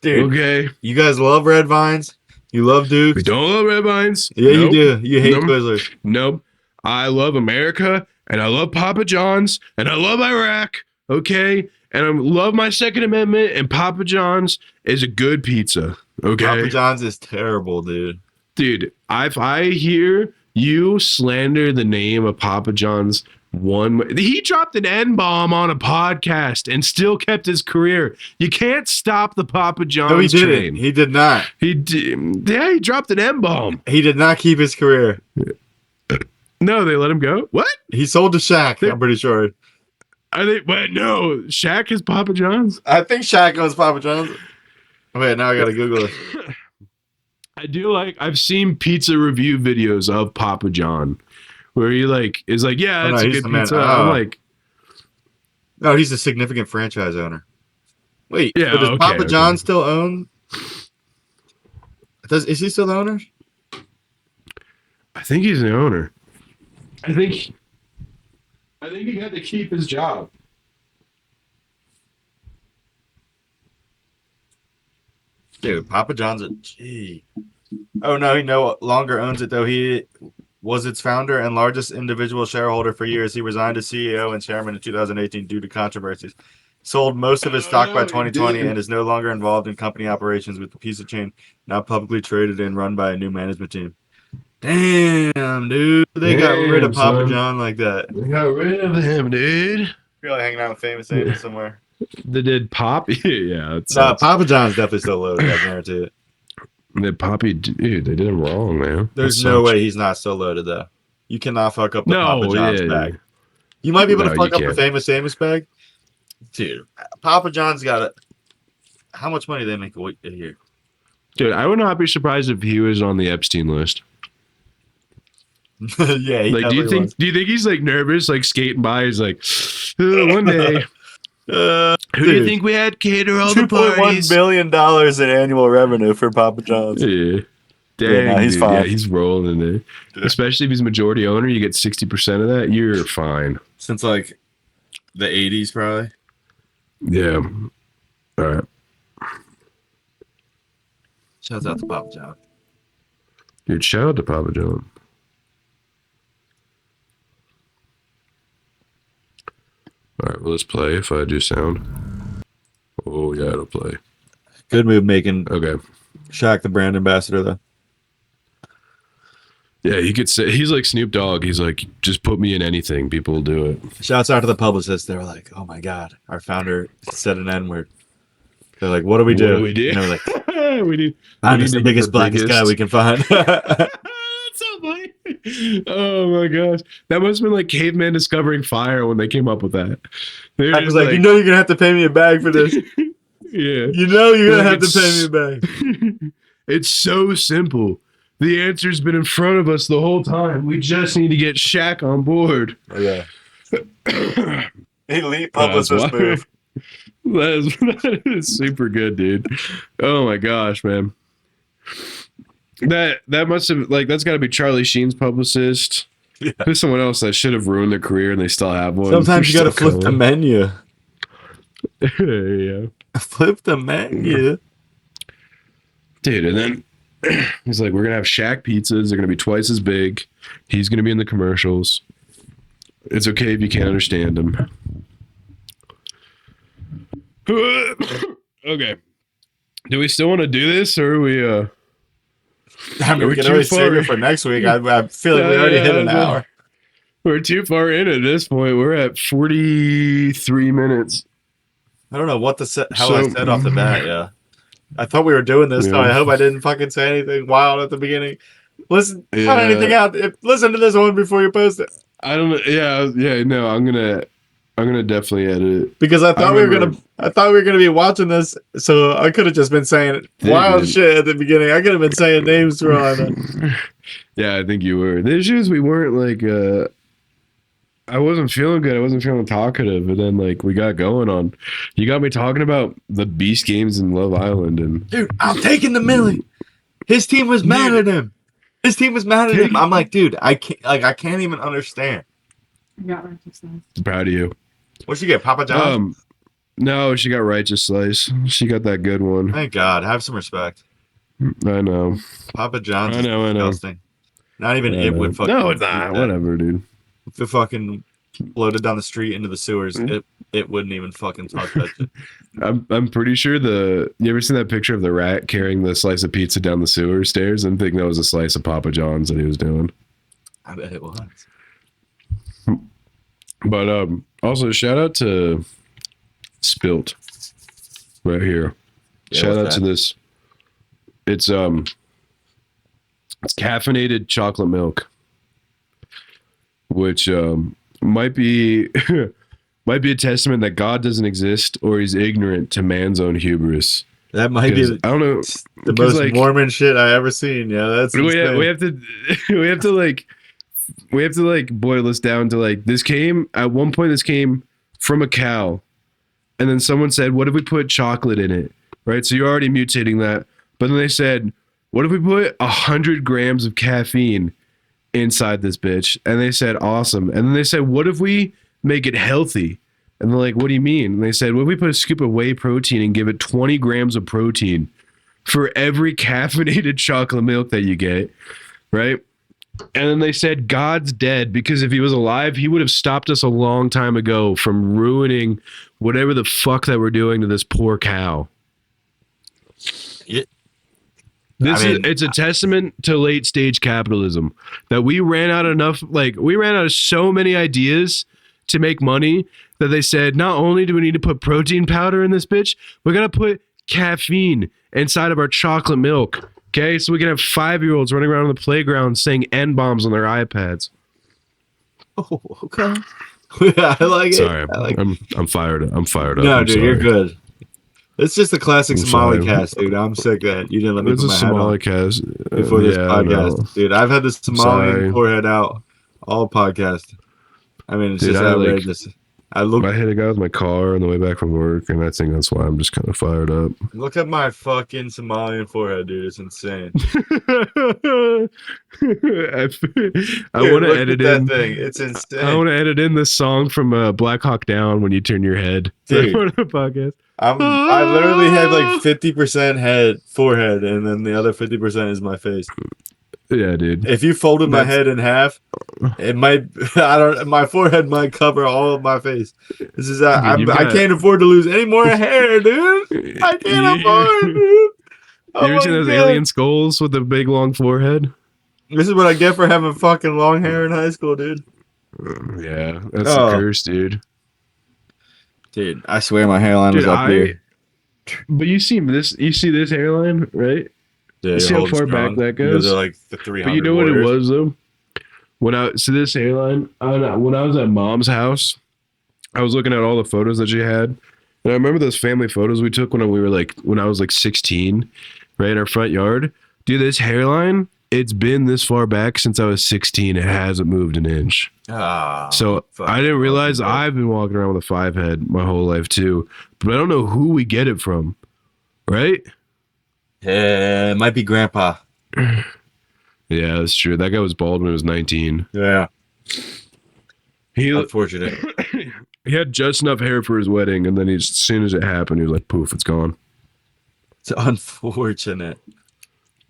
Dude, Okay, you guys love red vines. You love Dukes. we don't love red vines. Yeah, Nope. you do. You hate Nope. Twizzlers. Nope. I love America, and I love Papa John's, and I love Iraq. Okay, and I love my Second Amendment, and Papa John's is a good pizza. Okay, Papa John's is terrible, dude. dude. If I hear you slander the name of Papa John's he dropped an N-bomb on a podcast and still kept his career. You can't stop the Papa John's No, he didn't. train. He did not. He did. Yeah, he dropped an M-bomb. He did not keep his career. No, they let him go. What? He sold to Shaq. I'm pretty sure. Are they? What? No, Shaq is Papa John's. I think Shaq owns Papa John's. Wait, now I gotta Google it. I do like. I've seen pizza review videos of Papa John, where he like is like, yeah, Oh, it's no, a he's good the man. pizza. Oh. I'm like, No, he's a significant franchise owner. Wait, Yeah, so does okay, Papa okay. John still own? Is he still the owner? I think he's the owner. I think he got to keep his job. Dude, Papa John's a G. Oh no, he no longer owns it though. He was its founder and largest individual shareholder for years. He resigned as CEO and chairman in 2018 due to controversies. Sold most of his stock by Oh, he 2020 did. and is no longer involved in company operations, with the pizza chain now publicly traded and run by a new management team. Damn, dude. They got rid of Damn, Papa son. John like that. They got rid of him, dude. Really hanging out with famous Aiden somewhere. They did Pop. Yeah, it's No, Papa John's definitely still loaded, I guarantee it. the Poppy. Dude, they did him wrong, man. There's That no sucks. way he's not still loaded though. You cannot fuck up the No, Papa John's yeah. bag. You might be able to No, fuck you up the can't. famous Amos bag. Dude, Papa John's got it. How much money do they make a year? Dude, I would not be surprised if he was on the Epstein list. Yeah, he Like, do you definitely think? was. Do you think he's like nervous, like skating by? He's like, one day. Who do you Dude, think we had cater all the $2.1 parties? billion in annual revenue for Papa John's. Yeah. Dang, Yeah, nah, he's dude. fine. Yeah, he's rolling in there. Yeah. Especially if he's majority owner, you get 60% of that. You're fine. Since like the 80s, probably. Yeah. All right. Shouts out to Papa John. Dude, shout out to Papa John. All right, well, let's play if I do sound. Oh, yeah, it'll play. Good move making Okay. Shaq the brand ambassador, though. Yeah, he could say, he's like Snoop Dogg. He's like, just put me in anything. People will do it. Shouts out to the publicists. They were like, oh my God, our founder said an N word. They're like, what do we do? What do we do? And they were like, we do. I'm we just need the to biggest, get blackest guy we can find. That's so funny. Oh my gosh, that must have been like caveman discovering fire when they came up with that. They're I was just like, you know, you're gonna have to pay me a bag for this. yeah, You know, you're gonna Like, have to pay me a bag. it's so simple. The answer's been in front of us the whole time. We just need to get Shaq on board. Oh, yeah. Elite That's publicist why. move. That is super good, dude. Oh my gosh, man. That must have that's got to be Charlie Sheen's publicist. Yeah. There's someone else that should have ruined their career and they still have one. Sometimes you They're gotta still flip the menu. yeah, Flip the menu. dude. And then he's like, "We're gonna have Shaq pizzas. They're gonna be twice as big. He's gonna be in the commercials. It's okay if you can't understand him." Okay. Do we still want to do this, or are we? I mean, Are we we can too always save far? it for next week. I feel like we already hit an hour. We're too far in at this point. We're at 43 minutes. I don't know what I said off the bat. Yeah, I thought we were doing this, so Yeah. I hope I didn't fucking say anything wild at the beginning. Listen, cut Yeah. anything out. Listen to this one before you post it, I don't know. Yeah. No, I'm gonna definitely edit it. because I thought we were remember- gonna be watching this, so I could have just been saying wild Dude. shit at the beginning. I could have been saying names for all I know. Yeah, I think you were. The issue is we weren't I wasn't feeling good. I wasn't feeling talkative, and then we got going on. You got me talking about the Beast games in Love Island, and Dude, I'm taking the Millie. His team was mad at him. His team was mad at him. I'm like, dude, I can't even understand. I'm proud of you. What'd she get? Papa John's? No, she got Righteous Slice. She got that good one. Thank God. Have some respect. I know. Papa John's I know. is disgusting. Not even it would fucking. No, it's not. Whatever, dude. If it fucking floated down the street into the sewers, it wouldn't even fucking touch that shit. I'm pretty sure you ever seen that picture of the rat carrying the slice of pizza down the sewer stairs and think that was a slice of Papa John's that he was doing. I bet it was. But also shout out to Spilt right here. Yeah, Shout out what's to that? this. It's caffeinated chocolate milk, which might be might be a testament that God doesn't exist or he's ignorant to man's own hubris. That might be 'Cause I don't know. the 'cause, most Mormon shit I ever seen. Yeah, that's We insane. have to boil this down to this came at one point. This came from a cow, and then someone said, "What if we put chocolate in it?" Right. So you're already mutating that. But then they said, "What if we put 100 grams of caffeine inside this bitch?" And they said, "Awesome." And then they said, "What if we make it healthy?" And they're like, "What do you mean?" And they said, "What if we put a scoop of whey protein and give it 20 grams of protein for every caffeinated chocolate milk that you get?" Right. And then they said, "God's dead because if he was alive, he would have stopped us a long time ago from ruining whatever the fuck that we're doing to this poor cow." Yeah. It's a testament to late stage capitalism that we ran out of so many ideas to make money that they said, not only do we need to put protein powder in this bitch, we're going to put caffeine inside of our chocolate milk. Okay, so we can have 5-year-olds running around on the playground saying N-bombs on their iPads. Oh, okay. I like it. Sorry, I like I'm fired up. I'm fired up. No, I'm dude, sorry. you're good. It's just a classic I'm Somali sorry. cast, dude. I'm sick that you didn't let me It's put a my hat Somali on cast. before this Yeah, I know. podcast, dude. I've had this Somalian Sorry. forehead out all podcast. I mean, it's Dude, just I, outrageous. I look I hit a guy with my car on the way back from work, and I think that's why I'm just kind of fired up. at my fucking Somalian forehead, dude. It's insane. I Dude, want to look edit at that in. thing. It's insane. I want to edit in this song from Black Hawk Down when you turn your head. Dude. For the podcast. I literally have like 50% forehead, and then the other 50% is my face. Yeah, dude. If you folded my That's- head in half, it might. My forehead might cover all of my face. This is. I you've I got- can't afford to lose any more hair, dude. I can't afford, dude. You Oh ever my seen those God. alien skulls with the big long forehead? This is what I get for having fucking long hair in high school, dude. Yeah, that's Oh. the curse, dude. Dude, I swear my hairline Dude, was up here. But you see this hairline, right? Yeah, see you're how holding far strong. back that You guys goes? are like the 300 But you know what it warriors. was though? This hairline, I don't know, when I was at mom's house, I was looking at all the photos that she had. And I remember those family photos we took when I was like 16, right in our front yard. Dude, this hairline, it's been this far back since I was 16. It hasn't moved an inch. So I didn't realize I've been walking around with a 5 head my whole life too. But I don't know who we get it from, right? Yeah, it might be Grandpa. Yeah, that's true. That guy was bald when he was 19. Yeah. He Unfortunate. He had just enough hair for his wedding, and then as soon as it happened, he was like, poof, it's gone. It's unfortunate.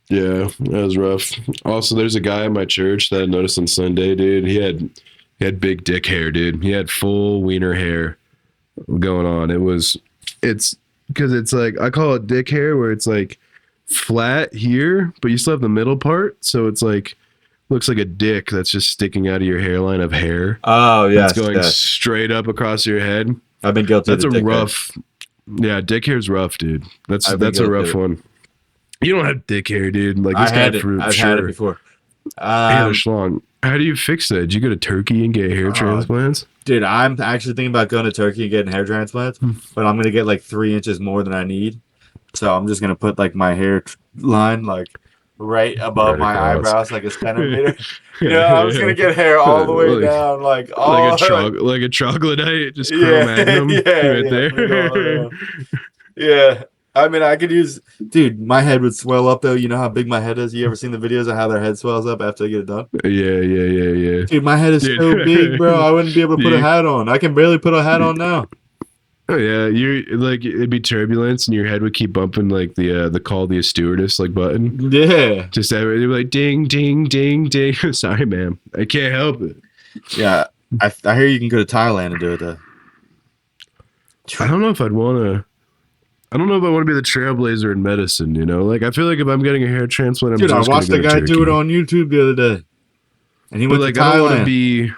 Yeah, that was rough. Also, there's a guy in my church that I noticed on Sunday, dude. He had big dick hair, dude. He had full wiener hair going on. It's because it's like, I call it dick hair, where it's like flat here, but you still have the middle part. So it's like, looks like a dick that's just sticking out of your hairline of hair. Oh, yeah. It's going straight up across your head. I've been guilty That's of a rough. Yeah, dick hair's rough, dude. That's a rough one. You don't have dick hair, dude. Like this guy I've had it before. Hannah Schlong. How do you fix that? Did you go to Turkey and get hair transplants? Dude, I'm actually thinking about going to Turkey and getting hair transplants, but I'm gonna get like 3 inches more than I need. So I'm just gonna put like my hair line like right above my eyebrows, like a centimeter. I was gonna get hair all the way down, like a troglodyte, just Cro-Magnon right there. Yeah. I mean, I could use, dude, my head would swell up though. You know how big my head is? You ever seen the videos of how their head swells up after they get it done? Yeah. Dude, my head is so big, bro. I wouldn't be able to put a hat on. I can barely put a hat on now. Oh yeah, you're like, it'd be turbulence and your head would keep bumping like the call the stewardess like button. Yeah. Just every like ding, ding, ding, ding. Sorry, ma'am. I can't help it. Yeah. I hear you can go to Thailand and do it though. I don't know if I want to be the trailblazer in medicine, you know? Like, I feel like if I'm getting a hair transplant, I'm Dude, just I watched the guy do it on YouTube the other day. And he went to Thailand.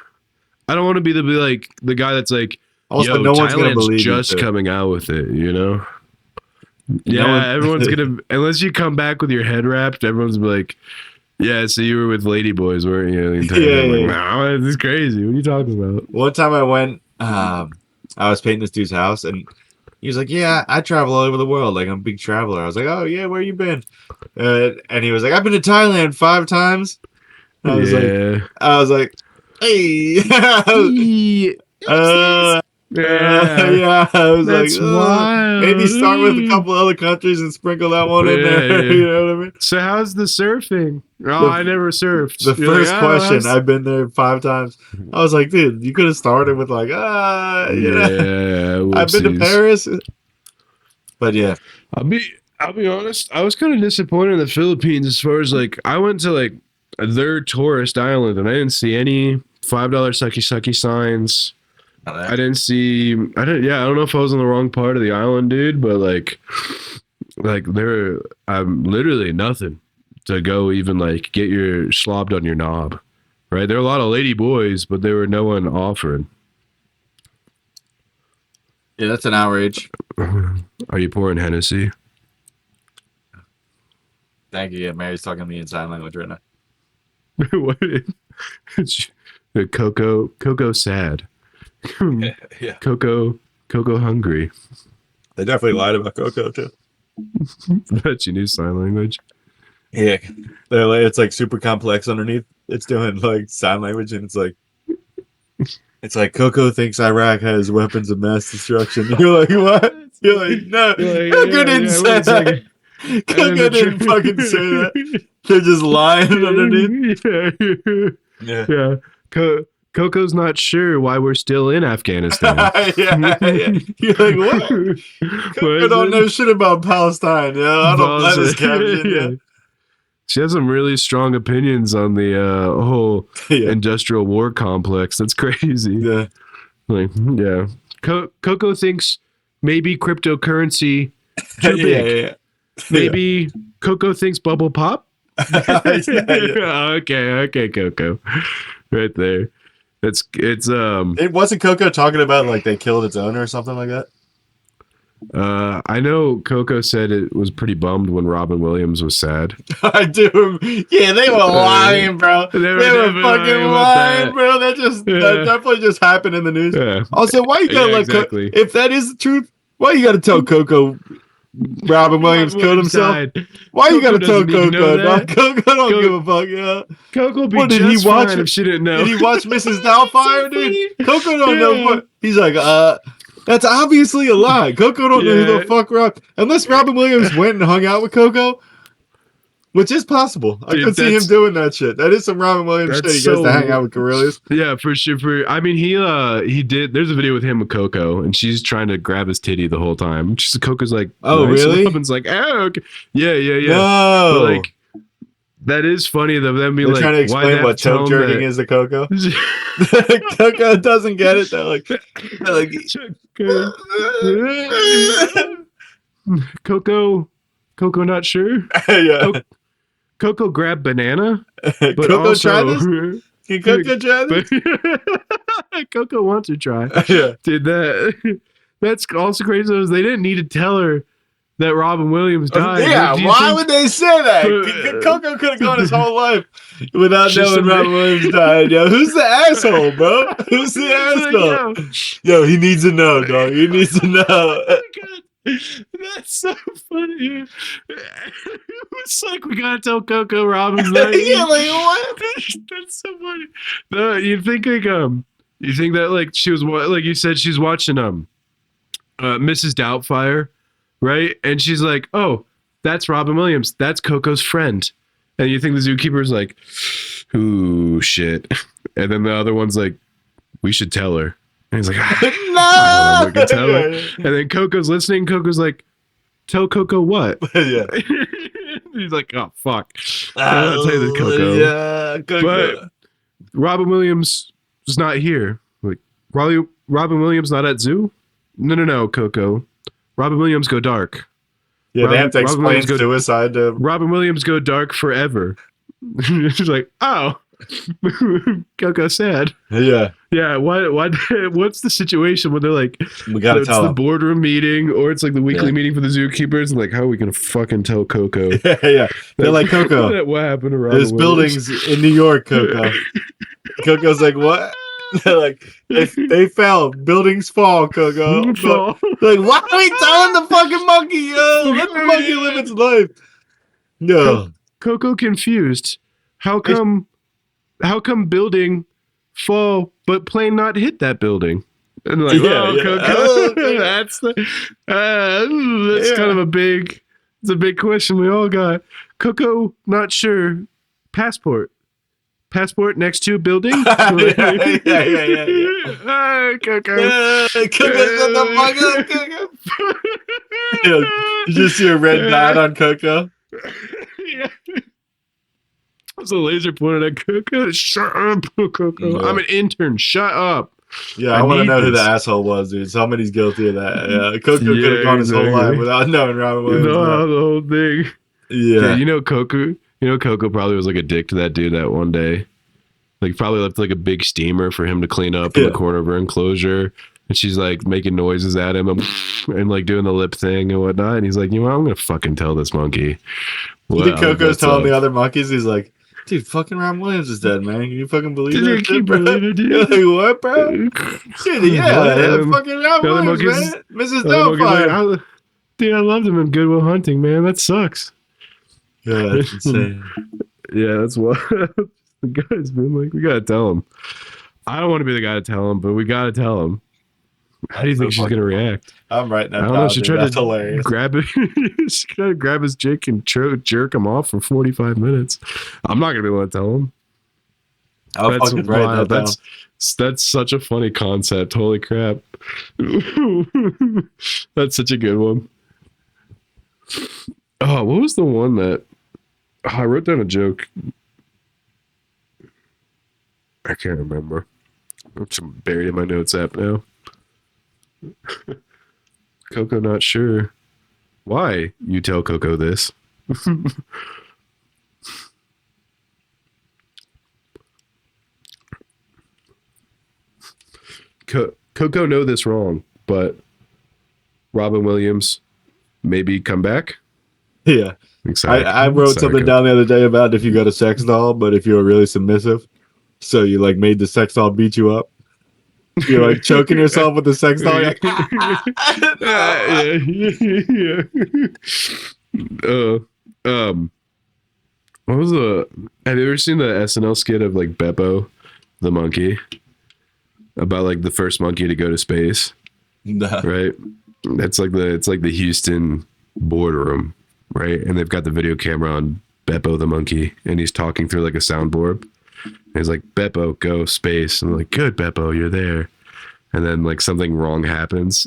I don't want to be the guy that's like, also, yo, no one's gonna believe just coming out with it, you know? Yeah, everyone's gonna, unless you come back with your head wrapped, everyone's be like, yeah, so you were with Ladyboys, weren't you? Like, no, this is crazy. What are you talking about? One time I went, I was painting this dude's house, and he was like, yeah, I travel all over the world. Like, I'm a big traveler. I was like, oh, yeah, where you been? And he was like, I've been to Thailand 5 times. I was like, hey. Yeah, I was that's like, wild. Maybe start with a couple other countries and sprinkle that one in there. Yeah. You know what I mean? So how's the surfing? I never surfed. The first question, I've been there 5 times. I was like, dude, you could have started with like, I've been to Paris. But yeah. I'll be honest, I was kind of disappointed in the Philippines as far as like, I went to like their tourist island and I didn't see any $5 sucky sucky signs. I don't know if I was in the wrong part of the island, dude, but like there, I'm literally nothing to go even like get your slobbed on your knob, right? There are a lot of lady boys, but there were no one offering. Yeah, that's an outrage. Are you pouring Hennessy? Thank you. Yeah, Mary's talking to me in sign language right now. What? Coco sad. Yeah. Coco hungry. They definitely lied about Coco too. Bet you knew sign language. Yeah, they're like, it's like super complex underneath. It's doing like sign language, and it's like Coco thinks Iraq has weapons of mass destruction. You're like, what? You're like, no, Coco didn't say that. Coco didn't fucking say that. They're just lying underneath. Yeah. Coco's not sure why we're still in Afghanistan. Yeah. You're like, what? Coco don't know shit about Palestine. I don't let this caption. Yeah. She has some really strong opinions on the whole industrial war complex. That's crazy. Yeah. Like, yeah. Coco thinks maybe cryptocurrency too big. Yeah. Maybe Coco thinks bubble pop. Okay, Coco. Right there. It wasn't Coco talking about like they killed its owner or something like that? I know Coco said it was pretty bummed when Robin Williams was sad. I do. Yeah, they were lying, bro. They were definitely fucking about that. lying, bro. That definitely just happened in the news. Yeah. Also, why you gotta Yeah, let exactly. if that is the truth, why you gotta tell Coco Robin Williams killed himself? Died. Why you Coco gotta tell doesn't need to know Coco? that. Coco don't give a fuck, yeah. Coco be What, did just he watch fine it? if she didn't know. Did he watch Mrs. Doubtfire, dude? Coco don't know Yeah. what he's like, that's obviously a lie. Coco don't know who the fuck unless Robin Williams went and hung out with Coco. Which is possible. I Dude, could see him doing that shit. That is some Robin Williams shit. that's He goes so- to hang out with gorillas. Yeah, for sure. I mean, he did. There's a video with him with Coco, and she's trying to grab his titty the whole time. Coco's like, Oh, nice. really? Robin's like, oh, okay. yeah. No. But like, that is funny though. Them be They're like, trying to why explain what choke jerking is to Coco. Coco doesn't get it. They're like Coco, not sure. yeah. Coco grabbed banana, but Coco also, try this? Can Coco try this? Coco wants to try. Yeah. Dude, that's also crazy. Is they didn't need to tell her that Robin Williams died. Yeah, Do you why think- would they say that? Coco could have gone his whole life without Just knowing a- Robin Williams died. Yo, who's the asshole, bro? Who's the asshole? Yo, he needs to know, dog. He needs to know. Oh my God. That's so funny. It's like we gotta tell Coco Robin's name. Yeah, like what? That's so funny. No, you think you think that like she was like you said she's watching Mrs. Doubtfire, right? And she's like, oh, that's Robin Williams. That's Coco's friend. And you think the zookeeper's like, ooh, shit. And then the other one's like, we should tell her. And he's like, No. I don't know if we can tell her. Yeah, And then Coco's listening. Coco's like, tell Coco what? yeah. He's like, oh, fuck. I'll tell you this, Coco. Yeah, Coco. But Robin Williams is not here. Like, Robin Williams not at zoo? No, Coco. Robin Williams go dark. Yeah, they have to Robin explain Williams go- suicide to. Robin Williams go dark forever. She's like, oh, Coco sad. Yeah, Yeah, what's the situation where they're like, we gotta it's tell the him. boardroom meeting or it's like the weekly Yeah. meeting for the zookeepers and like, how are we gonna fucking tell Coco? Yeah. They're like, Coco, that what happened to Robin there's Williams? buildings in New York, Coco. Coco's like, what? They're like, they fell. Buildings fall, Coco. Fall. Like, why are we telling the fucking monkey? Yo, let the monkey live its life. No. Coco confused. How come building fall but plane not hit that building? And like, Yeah, oh, yeah. Coco, Oh, Coco. that's Yeah. kind of it's a big question we all got. Coco not sure. Passport next to building. Yeah. Ah, Coco. Coco, shut the fuck up, Coco. Yeah, you just see a red dot on Coco. Yeah. There's a laser pointed at Coco. Shut up, Coco. Yeah. I'm an intern. Shut up. Yeah, I I want to need know who the this. asshole was, dude. Somebody's guilty of that. Yeah, Coco Yeah, could have gone his whole exactly. life without knowing Robin Williams. No, the whole thing. Yeah. You know Coco. Coco probably was like a dick to that dude that one day. Like probably left like a big steamer for him to clean up in Yeah. the corner of her enclosure. And she's like making noises at him and like doing the lip thing and whatnot. And he's like, you know what? I'm gonna fucking tell this monkey. You think Coco's what's telling up. the other monkeys? He's like, dude, fucking Robin Williams is dead, man. Can you fucking believe Dude, that can shit, you bro? believe it, dude? You're like, what, bro? Dude, yeah, What? fucking Robin the other Williams, monkeys- man. Mrs. The other monkey's like, Doubtfire. dude, I loved him in Good Will Hunting, man. That sucks. Yeah, that's insane. Yeah, that's what the guy's been like. We gotta tell him. I don't want to be the guy to tell him, but we gotta tell him. How do you think she's gonna react? I'm writing that I don't down, know. She dude. tried That's to hilarious. grab it. She tried to grab his dick and jerk him off for 45 minutes. I'm not gonna be able to tell him. I'll fucking write that down. That's such a funny concept. Holy crap! That's such a good one. Oh, what was the one that I wrote down a joke? I can't remember. It's buried in my notes app now. Coco not sure. Why? You tell Coco this. Coco know this wrong, but Robin Williams maybe come back. Yeah. Excited. I wrote something down the other day about if you got a sex doll, but if you were really submissive, so you like made the sex doll beat you up. You're like choking yourself with the sex doll. You're like, what was the? Have you ever seen the SNL skit of like Beppo, the monkey, about like the first monkey to go to space? nah. Right. It's like the Houston boardroom, right? And they've got the video camera on Beppo the monkey, and he's talking through like a soundboard. And he's like, "Beppo, go space," and I'm like, "Good, Beppo, you're there." And then like something wrong happens,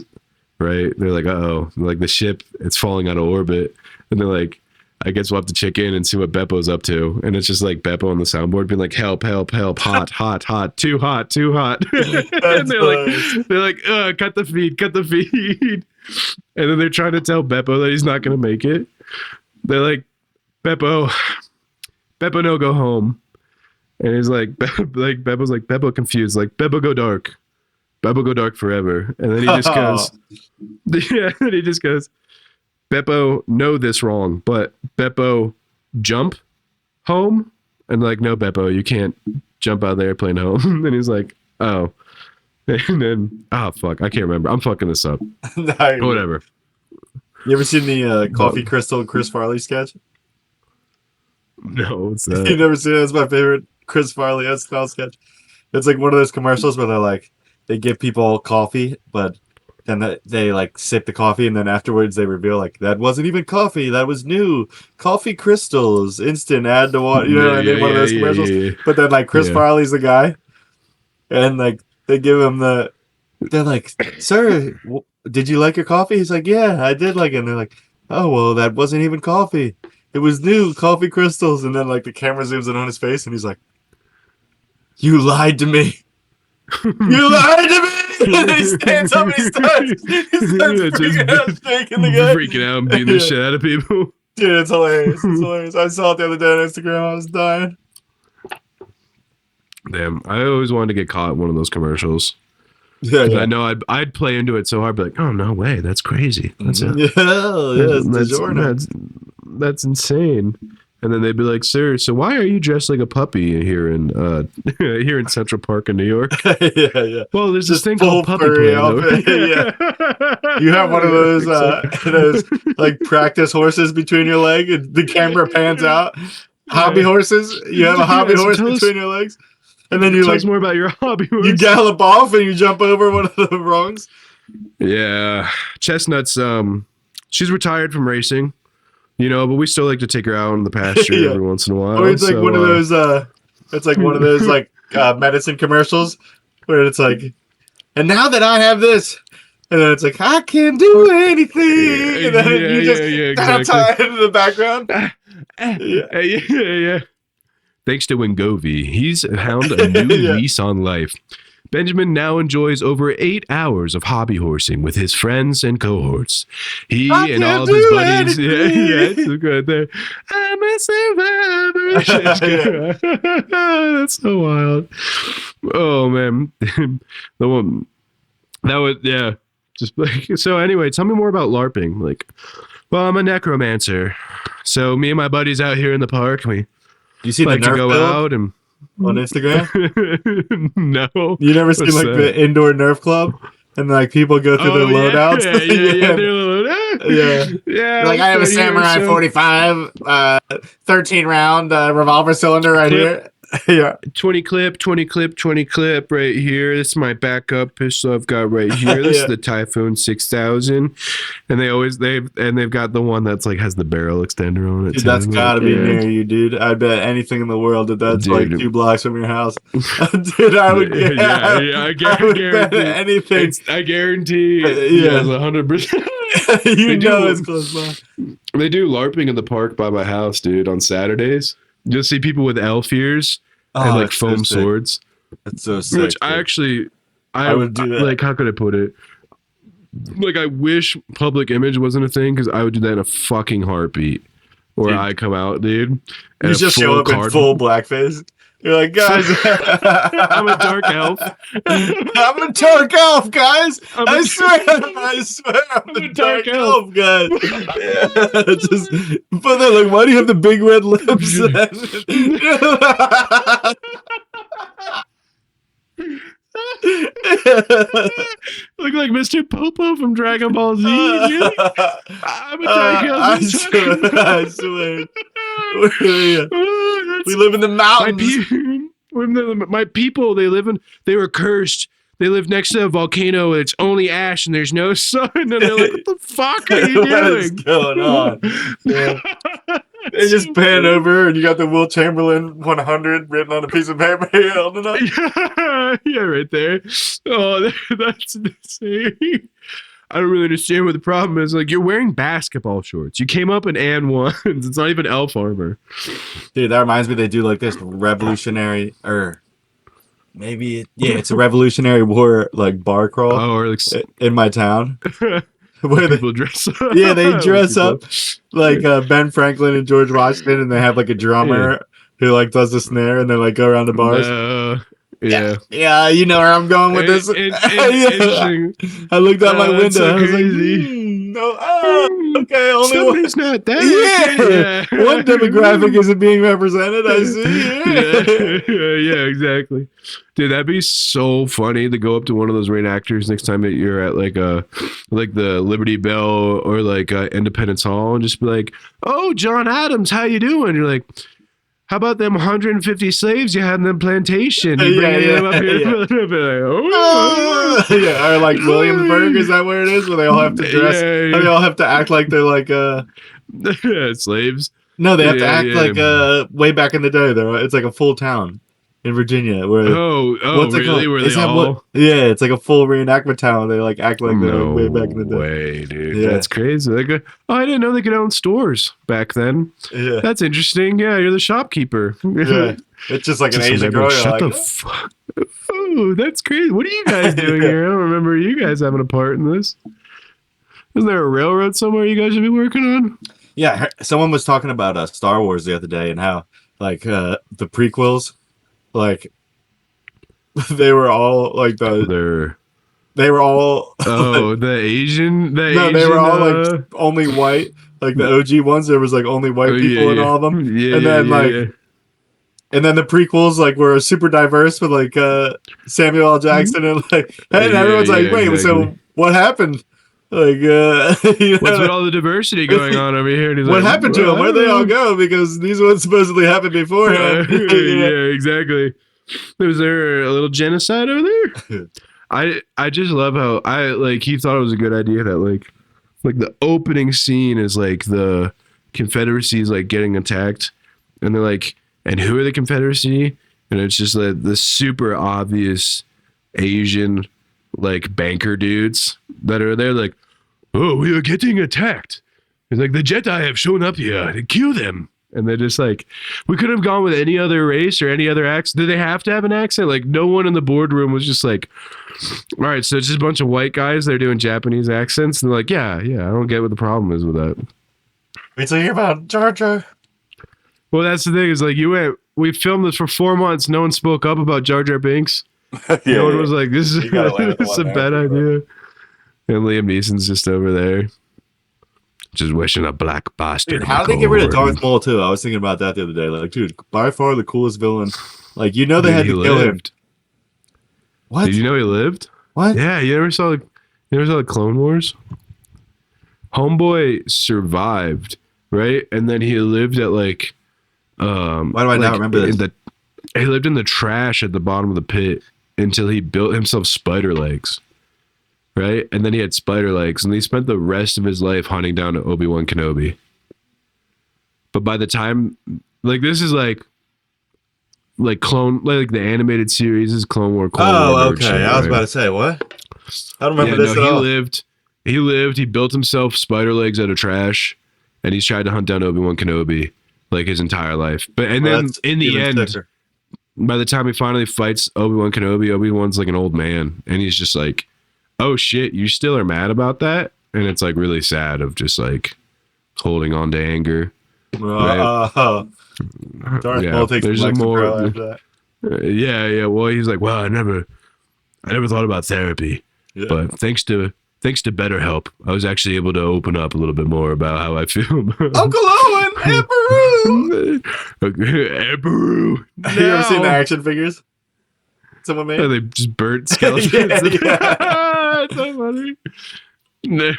right? They're like, "Uh-oh," like the ship, it's falling out of orbit, and they're like, "I guess we'll have to check in and see what Beppo's up to." And it's just like Beppo on the soundboard being like, "Help, help, help, hot, hot, hot, too hot, too hot." And they're like, cut the feed. And then they're trying to tell Beppo that he's not gonna make it. They're like, Beppo, no, go home. And he's like, Beppo's like, Beppo confused, like, Beppo go dark forever. And then he just goes, Beppo, know this wrong, but Beppo, jump home. And like, no, Beppo, you can't jump out of the airplane home. And he's like, oh. And then, fuck, I can't remember. I'm fucking this up. Whatever. You ever seen the Coffee Crystal Chris Farley sketch? No, what's that? You never seen it? It's my favorite Chris Farley SNL sketch. It's like one of those commercials where they're like, they give people coffee, but then they like sip the coffee, and then afterwards they reveal like that wasn't even coffee, that was new coffee crystals, instant, add to water. You know what I mean? One of those commercials. Yeah. But then like Chris Farley's the guy, and like they give him they're like, "Sir, did you like your coffee?" He's like, "Yeah, I did like it." And they're like, "Oh, well, that wasn't even coffee. It was new coffee crystals." And then like the camera zooms in on his face, and he's like, "You lied to me. You lied to me." And he stands up and he starts freaking out, shaking the guy. Freaking out and beating the shit out of people. Dude, it's hilarious. It's hilarious. I saw it the other day on Instagram. I was dying. Damn, I always wanted to get caught in one of those commercials. Yeah. I know I'd play into it so hard, be like, "Oh no way, that's crazy. That's that's insane." And then they'd be like, "Sir, so why are you dressed like a puppy here in here in Central Park in New York?" Yeah. Well, there's this thing called puppy play. Yeah. You have one of those like practice horses between your leg, and the camera pans out. Hobby horses. You have a hobby horse between your legs, and then you tell us more about your hobby horse. You gallop off and you jump over one of the rungs. Yeah, Chestnut's. She's retired from racing. You know, but we still like to take her out in the pasture every once in a while. Or it's like one of those. It's like one of those like medicine commercials where it's like, "And now that I have this," and then it's like, "I can't do anything," and then you just exactly. into the background. Yeah. Thanks to Wegovy, he's found a new lease on life. Benjamin now enjoys over 8 hours of hobby horsing with his friends and cohorts. He and all of his buddies. It's good there. I'm a survivor. That's so wild. Oh man, the one that was Just like, so anyway, tell me more about LARPing. Like, well, I'm a necromancer, so me and my buddies out here in the park, we see like the to go out and. On Instagram? No. You never seen like the indoor Nerf club? And like people go through their loadouts? Yeah. Like, I have a Samurai 45, 13 round revolver cylinder right here. Yeah. 20 clip right here. This is my backup pistol I've got right here. This is the Typhoon 6000. And they've got the one that's like has the barrel extender on it. Dude, that's gotta be near you, dude. I bet anything in the world that's like 2 blocks from your house. Dude, I would I guarantee anything. I guarantee 100%. It's close by. They do LARPing in the park by my house, dude, on Saturdays. You'll see people with elf ears and like foam swords. That's so sick. Which I would do that. Like, how could I put it? Like, I wish public image wasn't a thing, because I would do that in a fucking heartbeat. Where I come out, dude. You just show up in full blackface. You're like, guys, I'm a dark elf. I'm a dark elf, guys. I swear, I'm the dark elf, guys. Yeah, just, but they're like, why do you have the big red lips? Look like Mr. Popo from Dragon Ball Z. I'm a dark elf. I swear. We live in the mountains. My people, they were cursed. They live next to a volcano. It's only ash and there's no sun. And they're like, what the fuck are you What is doing? going on? Yeah. They just pan over and you got the Will Chamberlain 100 written on a piece of paper. You holding up. Yeah, right there. Oh, that's insane. I don't really understand what the problem is. Like, you're wearing basketball shorts. You came up in and ones. It's not even elf armor. Dude, that reminds me they do like this revolutionary it's a Revolutionary War like bar crawl Or like in my town. Where people dress up. Yeah, they dress up like Ben Franklin and George Washington, and they have like a drummer who like does the snare, and they like go around the bars. Yeah, you know where I'm going with this. Interesting. I looked out my window. So I was crazy. like, no, okay, only one. Somebody's not that. Yeah, one demographic isn't being represented. I see. Yeah, exactly. Dude, that'd be so funny to go up to one of those reenactors next time that you're at like the Liberty Bell or like Independence Hall and just be like, "Oh, John Adams, how you doing?" You're like, "How about them 150 slaves you had in the plantation? You bringing them up here?" Yeah. Yeah, or like Williamsburg, is that where it is? Where they all have to dress, they all have to act like they're like slaves. No, they have to act like way back in the day. It's like a full town in Virginia. Where what's really? Were they all? Yeah, it's like a full reenactment town. They like act like they're way back in the day. Way, dude. Yeah. That's crazy. I didn't know they could own stores back then. Yeah, that's interesting. Yeah, you're the shopkeeper. Yeah, it's just like an Asian girl. Shut the fuck. Oh, that's crazy. What are you guys doing here? I don't remember you guys having a part in this. Isn't there a railroad somewhere you guys should be working on? Yeah, someone was talking about Star Wars the other day and how like the prequels, like they were all like they were all the Asian they were all like only white, like the OG ones. There was like only white people in all of them, and then and then the prequels like were super diverse with like Samuel L. Jackson and like and everyone's like, wait, exactly. So what happened? Like, what's with all the diversity going on over here? And what happened to them? Where'd they all go? Because these ones supposedly happened before him. Yeah, exactly. Was there a little genocide over there? I just love how he thought it was a good idea that like the opening scene is like the Confederacy is like getting attacked, and they're like, and who are the Confederacy? And it's just like the super obvious Asian like banker dudes that are there like, oh, we are getting attacked. It's like the Jedi have shown up here to kill them. And they're just like, we could have gone with any other race or any other accent. Do they have to have an accent? Like no one in the boardroom was just like, all right, so it's just a bunch of white guys. They're doing Japanese accents. And they're like, yeah, I don't get what the problem is with that. Wait till you hear about Jar Jar. Well, that's the thing is like we filmed this for 4 months. No one spoke up about Jar Jar Binks. No one was like, this is a bad idea. And Liam Neeson's just over there, just wishing a black bastard. Dude, how did they get rid of Darth Maul too? I was thinking about that the other day. Like, dude, by far the coolest villain. Like, they had to kill him. What? Did you know he lived? What? Yeah, you never saw the Clone Wars? Homeboy survived, right? And then he lived at like why do I not remember this? He lived in the trash at the bottom of the pit until he built himself spider legs. Right? And then he had spider legs, and he spent the rest of his life hunting down Obi-Wan Kenobi. But by the time, like, this is like the animated series is Clone War. Okay. I was about to say, what? I don't remember this at all. He lived, he built himself spider legs out of trash, and he's tried to hunt down Obi-Wan Kenobi, like, his entire life. And then in the end, thicker. By the time he finally fights Obi-Wan Kenobi, Obi-Wan's like an old man, and he's just like, oh shit, you still are mad about that? And it's like really sad of just like holding on to anger. Right? Darth Maul takes there's the more. after that. Yeah. Well, he's like, well, I never thought about therapy, Yeah. but thanks to BetterHelp, I was actually able to open up a little bit more about how I feel. Uncle Owen, Emperor. Emperor. You ever seen the action figures someone made? They just burnt skeletons. It's so funny. No.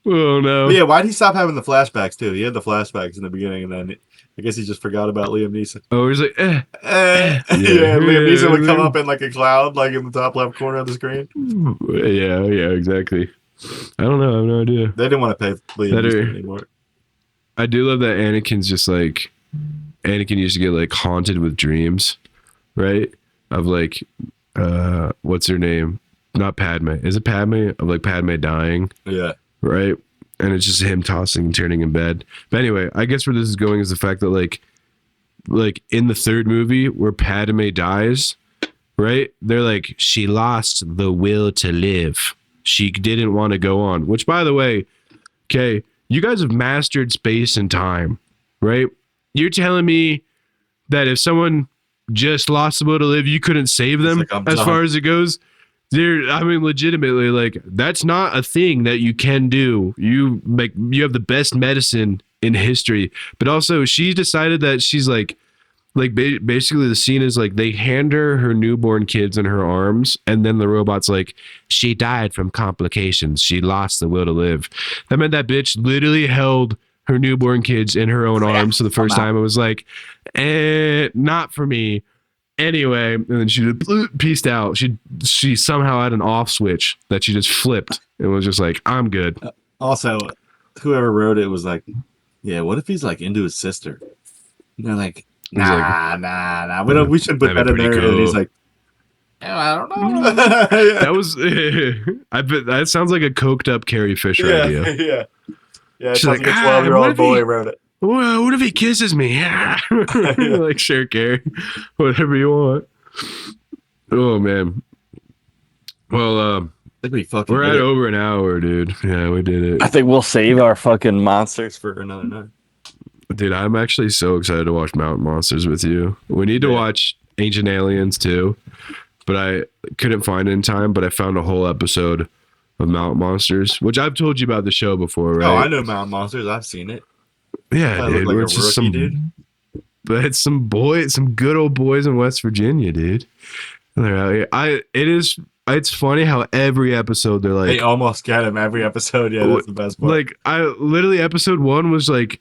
Oh no. But yeah, why'd he stop having the flashbacks too? He had the flashbacks in the beginning, and then I guess he just forgot about Liam Neeson. Oh, he's like, Yeah, Liam Neeson would come up in like a cloud, like in the top left corner of the screen. Yeah, exactly. I don't know. I have no idea. They didn't want to pay Liam Neeson anymore. I do love that Anakin used to get like haunted with dreams, right? Of like, what's her name? Not Padme. Is it Padme? Of like Padme dying. Yeah. Right? And it's just him tossing and turning in bed. But anyway, I guess where this is going is the fact that like in the third movie where Padme dies, right? They're like, she lost the will to live. She didn't want to go on. Which, by the way, okay, you guys have mastered space and time, right? You're telling me that if someone just lost the will to live, you couldn't save them like, as far as it goes? I mean, legitimately, like, that's not a thing that you can do. You have the best medicine in history, but also she decided that she's like basically the scene is like they hand her newborn kids in her arms, and then the robot's like, she died from complications. She lost the will to live. That meant that bitch literally held her newborn kids in her own arms for the first time. It was like, not for me. Anyway, and then she just pieced out. She somehow had an off switch that she just flipped and was just like, I'm good. Also, whoever wrote it was like, yeah, what if he's like into his sister? And they're like, nah. We should put that in there. Cool. And he's like, I don't know. That was, I bet that sounds like a coked up Carrie Fisher idea. Yeah. It She's sounds like, like a 12-year-old boy wrote it. What if he kisses me? Like, sure, Carrie. Whatever you want. Oh, man. Well, I think we're at over an hour, dude. Yeah, we did it. I think we'll save our fucking monsters for another night. Dude, I'm actually so excited to watch Mountain Monsters with you. We need to watch Ancient Aliens, too. But I couldn't find it in time, but I found a whole episode of Mountain Monsters, which I've told you about the show before, right? Oh, I know Mountain Monsters. I've seen it. Yeah, dude. Like It's just some, dude. but it's some good old boys in West Virginia, dude. And they're out here. It's funny how every episode they're like, They almost get him every episode. Yeah, that's the best part. like episode 1 was like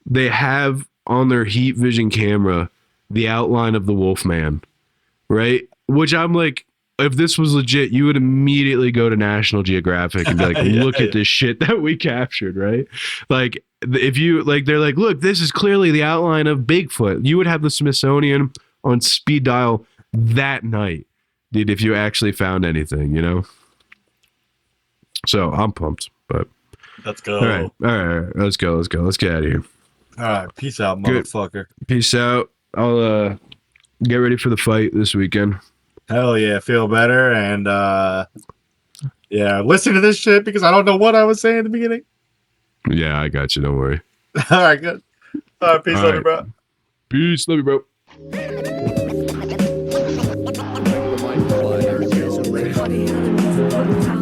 they have on their heat vision camera the outline of the Wolfman, right? Which I'm like, if this was legit, you would immediately go to National Geographic and be like, look at this shit that we captured, right? Like, if you like, they're like, look, this is clearly the outline of Bigfoot. You would have the Smithsonian on speed dial that night, dude, if you actually found anything, you know? So I'm pumped, but let's go. All right. Let's go. Let's get out of here. All right. Peace out, motherfucker. Peace out. I'll get ready for the fight this weekend. Hell yeah. Feel better. And listen to this shit because I don't know what I was saying at the beginning. Yeah, I got you. Don't worry. All right, good. All right, peace, love you, bro. Peace, love you, bro. Funny how the